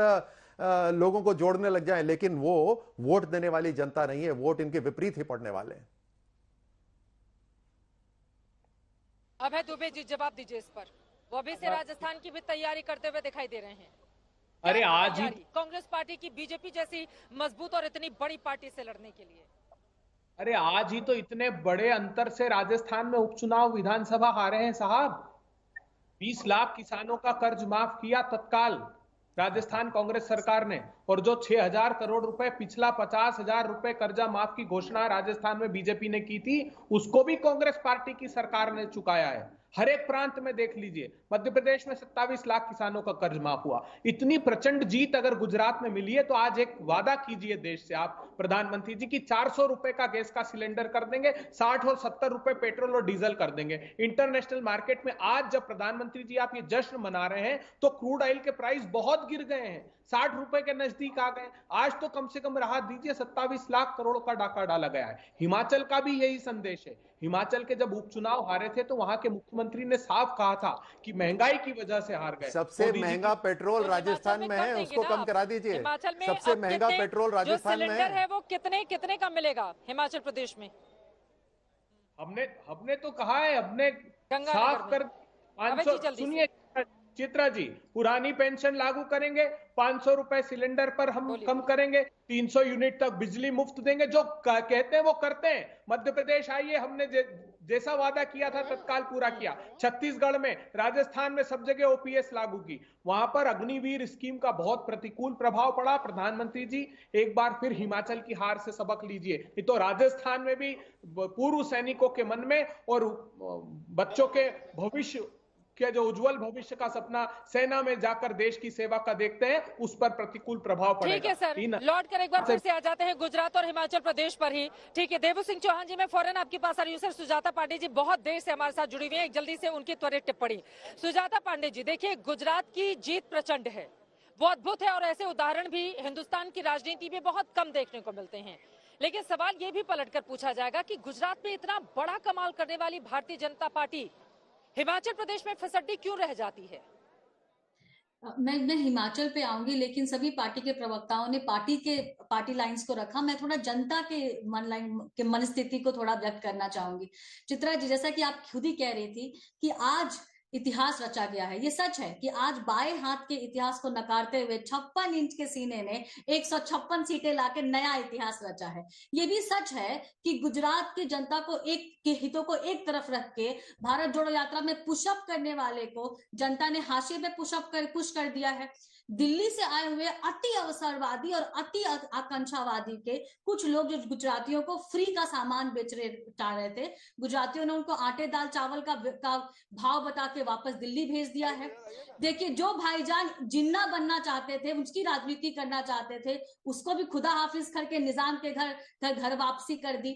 लोगों को जोड़ने लग जाए, लेकिन वो वोट देने वाली जनता नहीं है, वोट इनके विपरीत ही पड़ने वाले हैं। अभय दुबे जी जवाब दीजिए इस पर। वो भी से राजस्थान की भी तैयारी करते हुए दिखाई दे रहे हैं। अरे आज ही कांग्रेस पार्टी की बीजेपी जैसी मजबूत और इतनी बड़ी पार्टी से लड़ने के लिए? अरे आज ही तो इतने बड़े अंतर से राजस्थान में उपचुनाव विधानसभा हारे हैं साहब। 20 लाख किसानों का कर्ज माफ किया तत्काल राजस्थान कांग्रेस सरकार ने, और जो 6,000 करोड़ रुपए पिछला 50,000 रुपए कर्जा माफ की घोषणा राजस्थान में बीजेपी ने की थी, उसको भी कांग्रेस पार्टी की सरकार ने चुकाया है। हर एक प्रांत में देख लीजिए, मध्य प्रदेश में 27 लाख किसानों का कर्ज माफ हुआ। इतनी प्रचंड जीत अगर गुजरात में मिली है तो आज एक वादा कीजिए देश से आप प्रधानमंत्री जी की 400 रुपए का गैस का सिलेंडर कर देंगे, 60 और 70 रुपए पेट्रोल और डीजल कर देंगे। इंटरनेशनल मार्केट में आज जब प्रधानमंत्री जी आप ये जश्न मना रहे हैं तो क्रूड ऑयल के प्राइस बहुत गिर गए हैं, 60 रुपए के नजदीक आ गए। आज तो कम से कम राहत दीजिए, 27 लाख करोड़ का डाका डाला गया है। हिमाचल का भी यही संदेश है। हिमाचल के जब उपचुनाव हारे थे तो वहां के मुख्यमंत्री ने साफ कहा था कि महंगाई की वजह से हार गए। सबसे महंगा पेट्रोल राजस्थान में है, उसको कम करा दीजिए। सबसे महंगा पेट्रोल राजस्थान में है वो कितने का मिलेगा हिमाचल प्रदेश में? हमने तो कहा है, हमने साफ कर 500। सुनिए चित्रा जी, पुरानी पेंशन लागू करेंगे, 500 रुपए सिलेंडर पर हम कम करेंगे, 300 यूनिट तक बिजली मुफ्त देंगे। जो कहते हैं वो करते हैं। मध्य प्रदेश आइए, हमने जैसा वादा किया था तत्काल पूरा किया। छत्तीसगढ़ में, राजस्थान में सब जगह ओपीएस लागू की। वहां पर अग्निवीर स्कीम का बहुत प्रतिकूल प्रभाव पड़ा। प्रधानमंत्री जी एक बार फिर हिमाचल की हार से सबक लीजिए। ये तो राजस्थान में भी पूर्व सैनिकों के मन में और बच्चों के भविष्य के जो उज्जवल भविष्य का सपना सेना में जाकर देश की सेवा का देखते हैं, उस पर प्रतिकूल प्रभाव पड़ेगा। ठीक है सर, लौट कर एक बार फिर से आ जाते हैं गुजरात और हिमाचल प्रदेश पर ही। ठीक है, देवू सिंह चौहान जी, मैं फौरन आपके पास आ रही हूँ। सर, सुजाता पांडे जी बहुत देर से हमारे साथ जुड़ी हुई है, एक जल्दी से उनकी त्वरित टिप्पणी। सुजाता पांडे जी, देखिए गुजरात की जीत प्रचंड है, वो अद्भुत है, और ऐसे उदाहरण भी हिंदुस्तान की राजनीति में बहुत कम देखने को मिलते हैं। लेकिन सवाल ये भी पलटकर पूछा जाएगा कि गुजरात में इतना बड़ा कमाल करने वाली भारतीय जनता पार्टी हिमाचल प्रदेश में फिसड्डी क्यों रह जाती है? मैं हिमाचल पे आऊंगी, लेकिन सभी पार्टी के प्रवक्ताओं ने पार्टी लाइंस को रखा। मैं थोड़ा जनता के मन स्थिति को थोड़ा व्यक्त करना चाहूंगी। चित्रा जी, जैसा कि आप खुद ही कह रही थी कि आज इतिहास रचा गया है, ये सच है कि आज बाएं हाथ के इतिहास को नकारते हुए 56 इंच के सीने ने 156 सीटें लाके नया इतिहास रचा है। ये भी सच है कि गुजरात की जनता को के हितों को एक तरफ रख के भारत जोड़ो यात्रा में पुशअप करने वाले को जनता ने हाशिए पे पुश कर दिया है। दिल्ली से आए हुए अति अवसरवादी और अति आकांक्षावादी के कुछ लोग जो गुजरातियों को फ्री का सामान बेच रहे थे, गुजरातियों ने उनको आटे दाल चावल का भाव बता के वापस दिल्ली भेज दिया है। देखिए, जो भाईजान जिन्ना बनना चाहते थे, उसकी राजनीति करना चाहते थे, उसको भी खुदा हाफिज करके निजाम के घर वापसी कर दी।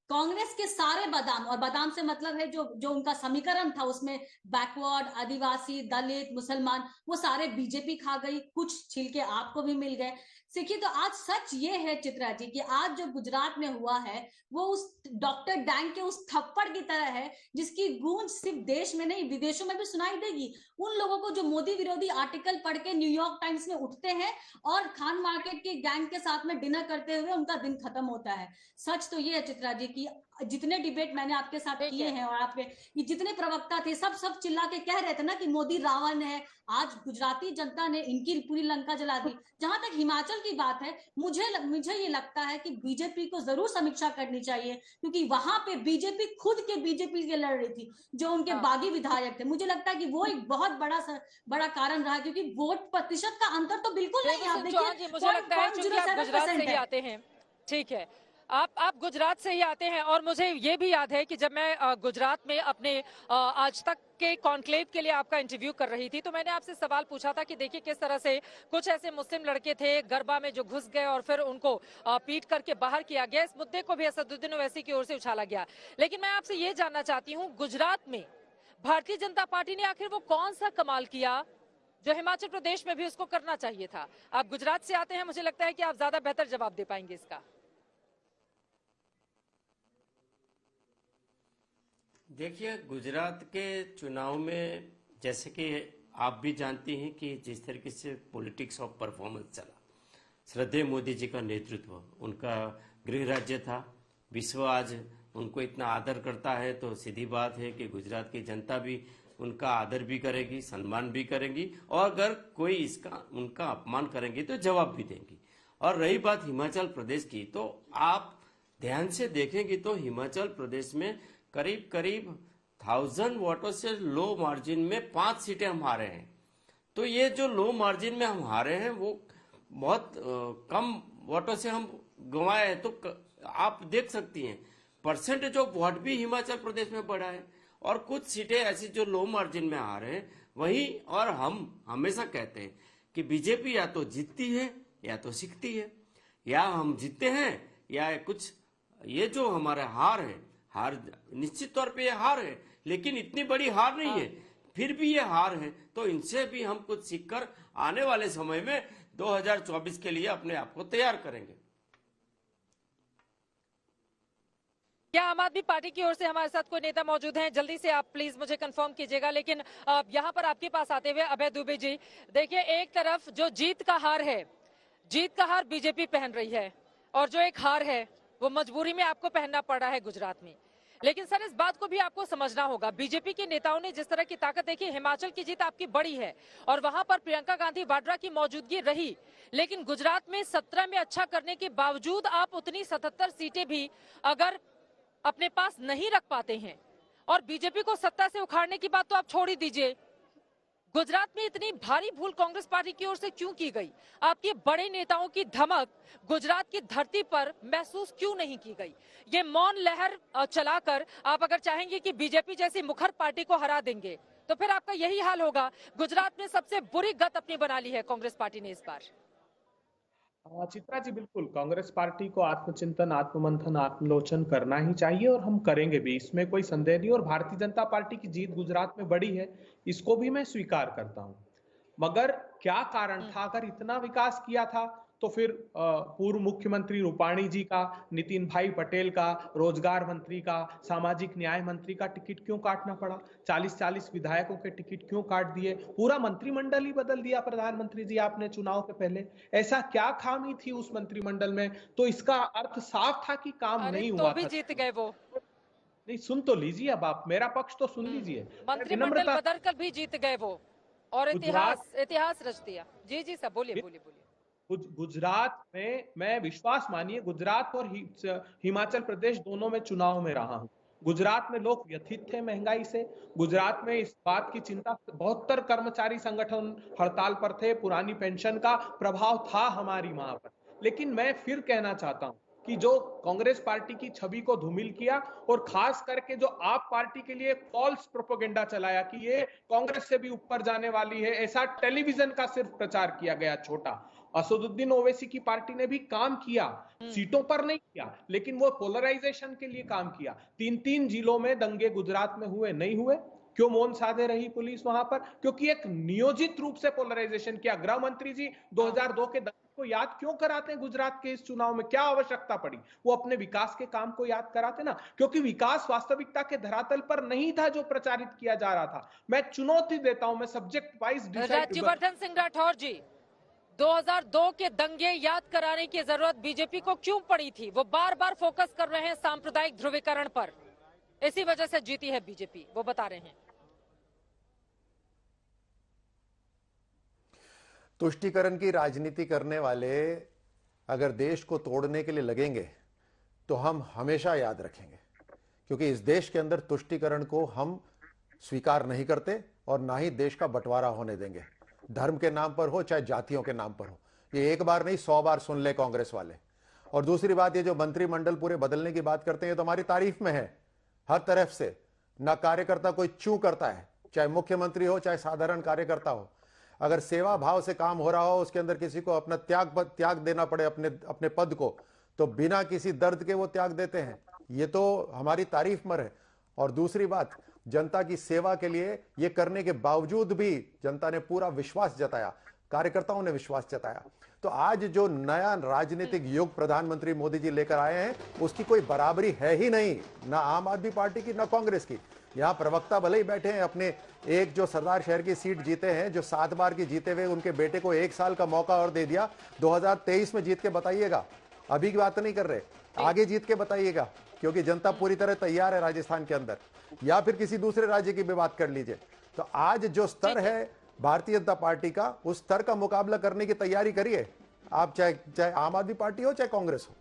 कांग्रेस के सारे बादाम, और बादाम से मतलब है जो उनका समीकरण था, उसमें बैकवर्ड, आदिवासी, दलित, मुसलमान, वो सारे बीजेपी खा गई। कुछ छिलके आपको भी मिल गए। देखिए, तो आज सच ये है चित्रा जी कि आज जो गुजरात में हुआ है वो उस डॉक्टर डैंग के उस थप्पड़ की तरह है जिसकी गूंज सिर्फ देश में नहीं विदेशों में भी सुनाई देगी। उन लोगों को जो मोदी विरोधी आर्टिकल पढ़ के न्यूयॉर्क टाइम्स में उठते हैं और खान मार्केट के गैंग के साथ में डिनर करते हुए उनका दिन खत्म होता है। सच तो ये है चित्रा जी की जितने डिबेट मैंने आपके साथ किए हैं और आपके ये जितने प्रवक्ता थे सब चिल्ला के कह रहे थे ना कि मोदी रावण है। आज गुजराती जनता ने इनकी पूरी लंका जला दी। जहां तक हिमाचल की बात है, मुझे ये लगता है कि बीजेपी को जरूर समीक्षा करनी चाहिए, क्योंकि वहां पे बीजेपी खुद के बीजेपी के लड़ रही थी, जो उनके बागी विधायक थे। मुझे लगता है कि वो एक बहुत बड़ा कारण रहा, क्योंकि वोट प्रतिशत का अंतर तो बिल्कुल नहीं है। आप देखिए, मुझे लगता है कि आप गुजरात से ही आते हैं। ठीक है, आप गुजरात से ही आते हैं, और मुझे ये भी याद है कि जब मैं गुजरात में अपने आज तक के कॉन्क्लेव के लिए आपका इंटरव्यू कर रही थी, तो मैंने आपसे सवाल पूछा था कि देखिए किस तरह से कुछ ऐसे मुस्लिम लड़के थे गरबा में जो घुस गए और फिर उनको पीट करके बाहर किया गया। इस मुद्दे को भी असदुद्दीन ओवैसी की ओर से उछाला गया। लेकिन मैं आपसे ये जानना चाहती हूँ, गुजरात में भारतीय जनता पार्टी ने आखिर वो कौन सा कमाल किया जो हिमाचल प्रदेश में भी उसको करना चाहिए था? आप गुजरात से आते हैं, मुझे लगता है कि आप ज्यादा बेहतर जवाब दे पाएंगे इसका। देखिए, गुजरात के चुनाव में जैसे कि आप भी जानती हैं कि जिस तरीके से पॉलिटिक्स ऑफ परफॉर्मेंस चला, श्रद्धेय मोदी जी का नेतृत्व, उनका गृह राज्य था, विश्व आज उनको इतना आदर करता है, तो सीधी बात है कि गुजरात की जनता भी उनका आदर भी करेगी, सम्मान भी करेंगी, और अगर कोई इसका उनका अपमान करेंगी तो जवाब भी देंगी। और रही बात हिमाचल प्रदेश की, तो आप ध्यान से देखेंगे तो हिमाचल प्रदेश में करीब करीब 1000 वोटों से लो मार्जिन में 5 सीटें हम हारे हैं। तो ये जो लो मार्जिन में हम हारे हैं वो बहुत कम वोटों से हम गंवाए हैं। तो आप देख सकती हैं परसेंटेज ऑफ वोट भी हिमाचल प्रदेश में बढ़ा है, और कुछ सीटें ऐसी जो लो मार्जिन में हारे हैं वही। और हम हमेशा कहते हैं कि बीजेपी या तो जीतती है या तो सीखती है, या हम जीतते हैं या कुछ। ये जो हमारा हार है, हार निश्चित तौर पे ये हार है, लेकिन इतनी बड़ी हार नहीं है, फिर भी ये हार है। तो इनसे भी हम कुछ सीखकर आने वाले समय में 2024 के लिए अपने आप को तैयार करेंगे। क्या आम आदमी पार्टी की ओर से हमारे साथ कोई नेता मौजूद हैं? जल्दी से आप प्लीज मुझे कंफर्म कीजिएगा। लेकिन यहाँ पर आपके पास आते हुए अभय दुबे जी, देखिए एक तरफ जो जीत का हार है, जीत का हार बीजेपी पहन रही है, और जो एक हार है वो मजबूरी में आपको पहनना पड़ रहा है गुजरात में। लेकिन सर इस बात को भी आपको समझना होगा, बीजेपी के नेताओं ने जिस तरह की ताकत देखी, हिमाचल की जीत आपकी बड़ी है और वहां पर प्रियंका गांधी वाड्रा की मौजूदगी रही, लेकिन गुजरात में 17 में अच्छा करने के बावजूद आप उतनी 77 सीटें भी अगर अपने पास नहीं रख पाते हैं, और बीजेपी को सत्ता से उखाड़ने की बात तो आप छोड़ ही दीजिए, गुजरात में इतनी भारी भूल कांग्रेस पार्टी की ओर से क्यों की गई? आपके बड़े नेताओं की धमक गुजरात की धरती पर महसूस क्यों नहीं की गई? ये मौन लहर चलाकर आप अगर चाहेंगे कि बीजेपी जैसी मुखर पार्टी को हरा देंगे, तो फिर आपका यही हाल होगा। गुजरात में सबसे बुरी गत अपनी बना ली है कांग्रेस पार्टी ने इस बार। चित्रा जी, बिल्कुल कांग्रेस पार्टी को आत्मचिंतन, आत्ममंथन, आत्मलोचन करना ही चाहिए, और हम करेंगे भी, इसमें कोई संदेह नहीं। और भारतीय जनता पार्टी की जीत गुजरात में बड़ी है, इसको भी मैं स्वीकार करता हूं। मगर क्या कारण था? अगर इतना विकास किया था तो फिर पूर्व मुख्यमंत्री रूपाणी जी का, नितिन भाई पटेल का, रोजगार मंत्री का, सामाजिक न्याय मंत्री का टिकट क्यों काटना पड़ा? 40-40 विधायकों के टिकट क्यों काट दिए? पूरा मंत्रिमंडल ही बदल दिया प्रधानमंत्री जी आपने चुनाव के पहले। ऐसा क्या खामी थी उस मंत्रिमंडल में? तो इसका अर्थ साफ था कि काम नहीं हुआ। तो भी जीत गए वो। नहीं, सुन तो लीजिए, अब आप मेरा पक्ष तो सुन लीजिए। मंत्रिमंडल बदलकर भी जीत गए वो, और इतिहास रच दिया। जी जी सब बोलिए बोलिए बोलिए। गुजरात में मैं, विश्वास मानिए, गुजरात और हिमाचल प्रदेश दोनों में चुनाव में रहा हूं। गुजरात में लोग व्यथित थे महंगाई से। गुजरात में इस बात की चिंता, 72 कर्मचारी संगठन हड़ताल पर थे, पुरानी पेंशन का प्रभाव था हमारी वहां पर। लेकिन मैं फिर कहना चाहता हूं कि जो कांग्रेस पार्टी की छवि को धूमिल किया, और खास करके जो आप पार्टी के लिए फॉल्स प्रोपेगेंडा चलाया कि ये कांग्रेस से भी ऊपर जाने वाली है, ऐसा टेलीविजन का सिर्फ प्रचार किया गया छोटा। असदुद्दीन ओवैसी की पार्टी ने भी काम किया, सीटों पर नहीं किया, लेकिन वो पोलराइजेशन के लिए काम किया। 3-3 जिलों में दंगे गुजरात में हुए, नहीं हुए? क्यों मौन साधे रही पुलिस वहां पर? क्योंकि एक नियोजित रूप से पोलराइजेशन किया। गृह मंत्री जी 2002 के दंगे को याद क्यों कराते हैं गुजरात के इस चुनाव में? क्या आवश्यकता पड़ी? वो अपने विकास के काम को याद कराते ना, क्योंकि विकास वास्तविकता के धरातल पर नहीं था जो प्रचारित किया जा रहा था। मैं चुनौती देता हूं, मैं सब्जेक्ट वाइज राज्यवर्धन सिंह राठौर जी, 2002 के दंगे याद कराने की जरूरत बीजेपी को क्यों पड़ी थी? वो बार बार फोकस कर रहे हैं सांप्रदायिक ध्रुवीकरण पर, इसी वजह से जीती है बीजेपी, वो बता रहे हैं। तुष्टीकरण की राजनीति करने वाले अगर देश को तोड़ने के लिए लगेंगे तो हम हमेशा याद रखेंगे, क्योंकि इस देश के अंदर तुष्टीकरण को हम स्वीकार नहीं करते और ना ही देश का बंटवारा होने देंगे, धर्म के नाम पर हो चाहे जातियों के नाम पर हो। ये एक बार नहीं 100 बार सुन ले कांग्रेस वाले। और दूसरी बात, ये जो मंत्रिमंडल पूरे बदलने की बात करते हैं तो हमारी तारीफ में है हर तरफ से। ना कार्यकर्ता कोई चू करता है, चाहे मुख्यमंत्री हो चाहे साधारण कार्यकर्ता हो। अगर सेवा भाव से काम हो रहा हो, उसके अंदर किसी को अपना त्याग देना पड़े अपने पद को, तो बिना किसी दर्द के वो त्याग देते हैं। ये तो हमारी तारीफ में है। और दूसरी बात, जनता की सेवा के लिए ये करने के बावजूद भी जनता ने पूरा विश्वास जताया, कार्यकर्ताओं ने विश्वास जताया। तो आज जो नया राजनीतिक युग प्रधानमंत्री मोदी जी लेकर आए हैं, उसकी कोई बराबरी है ही नहीं, ना आम आदमी पार्टी की ना कांग्रेस की। यहाँ प्रवक्ता भले ही बैठे हैं, अपने एक जो सरदार शहर की सीट जीते हैं, जो 7 बार की जीते हुए, उनके बेटे को 1 साल का मौका और दे दिया। 2023 में जीत के बताइएगा, अभी की बात नहीं कर रहे, आगे जीत के बताइएगा, क्योंकि जनता पूरी तरह तैयार है राजस्थान के अंदर। या फिर किसी दूसरे राज्य की भी बात कर लीजिए। तो आज जो स्तर है भारतीय जनता पार्टी का, उस स्तर का मुकाबला करने की तैयारी करिए आप, चाहे आम आदमी पार्टी हो चाहे कांग्रेस हो।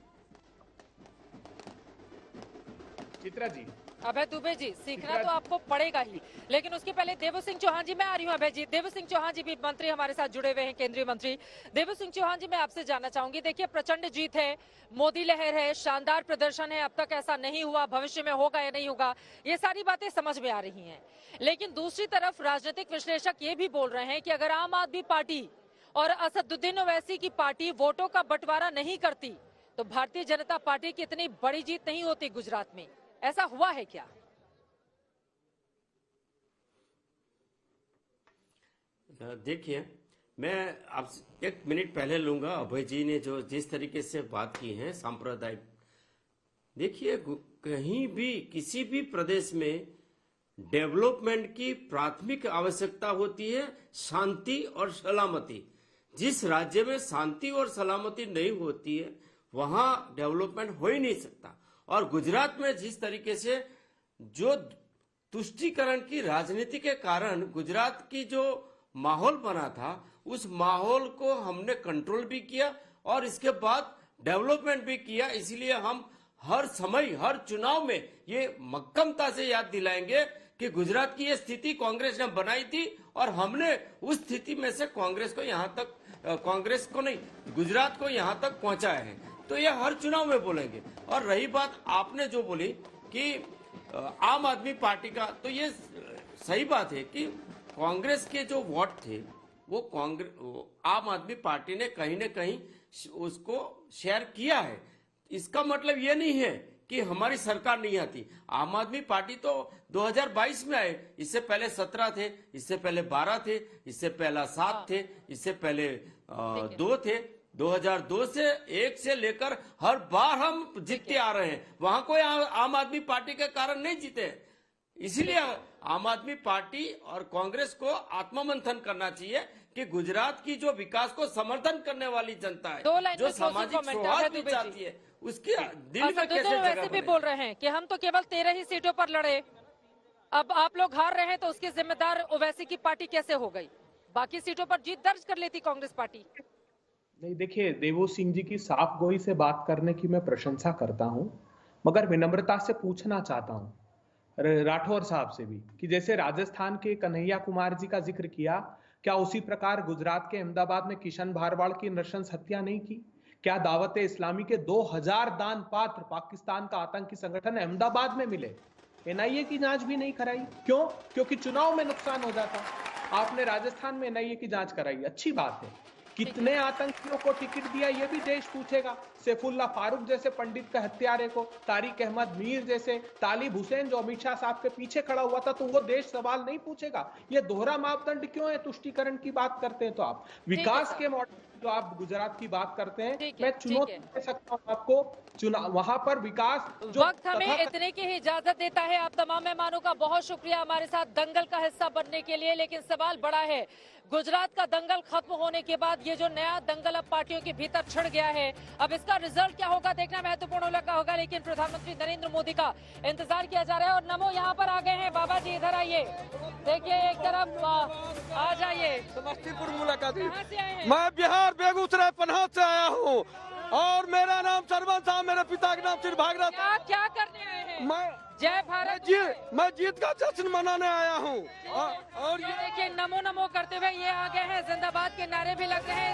चित्रा जी, अभय दुबे जी, सीखना तो आपको पड़ेगा ही, लेकिन उसके पहले देवू सिंह चौहान जी, मैं आ रही हूँ अभय जी। देवू सिंह चौहान जी भी मंत्री हमारे साथ जुड़े हुए हैं, केंद्रीय मंत्री देवू सिंह चौहान जी, मैं आपसे जानना चाहूंगी, देखिए प्रचंड जीत है, मोदी लहर है, शानदार प्रदर्शन है, अब तक ऐसा नहीं हुआ, भविष्य में होगा या नहीं होगा, ये सारी बातें समझ में आ रही हैं। लेकिन दूसरी तरफ राजनीतिक विश्लेषक ये भी बोल रहे हैं कि अगर आम आदमी पार्टी और असदुद्दीन ओवैसी की पार्टी वोटों का बंटवारा नहीं करती तो भारतीय जनता पार्टी की इतनी बड़ी जीत नहीं होती गुजरात में। ऐसा हुआ है क्या? देखिए, मैं आपसे 1 मिनट पहले लूंगा। अभय जी ने जो जिस तरीके से बात की है सांप्रदायिक, देखिए कहीं भी किसी भी प्रदेश में डेवलपमेंट की प्राथमिक आवश्यकता होती है शांति और सलामती। जिस राज्य में शांति और सलामती नहीं होती है वहां डेवलपमेंट हो ही नहीं सकता। और गुजरात में जिस तरीके से जो तुष्टीकरण की राजनीति के कारण गुजरात की जो माहौल बना था, उस माहौल को हमने कंट्रोल भी किया और इसके बाद डेवलपमेंट भी किया। इसलिए हम हर समय हर चुनाव में ये मक्कमता से याद दिलाएंगे कि गुजरात की ये स्थिति कांग्रेस ने बनाई थी और हमने उस स्थिति में से कांग्रेस को यहाँ तक, कांग्रेस को नहीं गुजरात को यहाँ तक पहुंचाया है। तो ये हर चुनाव में बोलेंगे। और रही बात आपने जो बोली कि आम आदमी पार्टी का, तो ये सही बात है कि कांग्रेस के जो वोट थे वो आम आदमी पार्टी ने कहीं न कहीं उसको शेयर किया है। इसका मतलब ये नहीं है कि हमारी सरकार नहीं आती। आम आदमी पार्टी तो 2022 में आए, इससे पहले 17 थे, इससे पहले 12 थे, इससे पहला 7 थे, इससे पहले 2 थे। 2002 से 1 से लेकर हर बार हम जीतते आ रहे हैं। वहां कोई आम आदमी पार्टी के कारण नहीं जीते। इसीलिए आम आदमी पार्टी और कांग्रेस को आत्ममंथन करना चाहिए कि गुजरात की जो विकास को समर्थन करने वाली जनता है, जो सामाजिक सौहार्द भी चाहती है, उसके दिल में कैसे जगह वैसे भी बोल रहे हैं कि हम तो केवल 13 ही सीटों पर लड़े, अब आप लोग हार रहे हैं तो उसके जिम्मेदार ओवैसी की पार्टी कैसे हो गई? बाकी सीटों पर जीत दर्ज कर लेती कांग्रेस पार्टी। नहीं, देखिए देवू सिंह जी की साफ गोई से बात करने की मैं प्रशंसा करता हूं, मगर विनम्रता से पूछना चाहता हूं राठौर साहब से भी कि जैसे राजस्थान के कन्हैया कुमार जी का जिक्र किया, क्या उसी प्रकार गुजरात के अहमदाबाद में किशन भारवाड़ की नृशंस हत्या नहीं की? क्या दावत इस्लामी के 2000 दान पात्र पाकिस्तान का आतंकी संगठन अहमदाबाद में मिले? एनआईए की जांच भी नहीं कराई। क्यों? क्योंकि चुनाव में नुकसान हो जाता। आपने राजस्थान में एनआईए की जांच कराई, अच्छी बात है। कितने आतंकियों को टिकट दिया ये भी देश पूछेगा। सैफुल्ला फारूक जैसे पंडित का हत्यारे को, तारिक अहमद मीर जैसे, तालिब हुसैन जो अमित शाह साहब के पीछे खड़ा हुआ था, तो वो देश सवाल नहीं पूछेगा। ये दोहरा मापदंड क्यों है? तुष्टीकरण की बात करते हैं तो आप विकास के मॉडल जो आप गुजरात की बात करते हैं, मैं चुनौती दे सकता हूँ आपको, चुनाव वहां पर विकास जो वक्त हमें इतने की ही इजाजत देता है। आप तमाम मेहमानों का बहुत शुक्रिया हमारे साथ दंगल का हिस्सा बनने के लिए। लेकिन सवाल बड़ा है, गुजरात का दंगल खत्म होने के बाद ये जो नया दंगल अब पार्टियों के भीतर छिड़ गया है, अब इसका रिजल्ट क्या होगा देखना महत्वपूर्ण लगा होगा। लेकिन प्रधानमंत्री नरेंद्र मोदी का इंतजार किया जा रहा है। और नमो यहाँ पर आ गए हैं, बाबा जी इधर आइए, देखिए एक तरफ आ जाइए। समस्तीपुर मुलाकात, मैं बिहार बेगूसराय पन्हात से आया हूँ और मेरा नाम सरवन साहब, मेरे पिता का नाम श्री भागरथ। क्या करने आए हैं? मैं जय भारत, मैं जीत का जश्न मनाने आया हूँ। और ये देखिए नमो नमो करते हुए ये आ गए हैं, जिंदाबाद के नारे भी लग रहे हैं।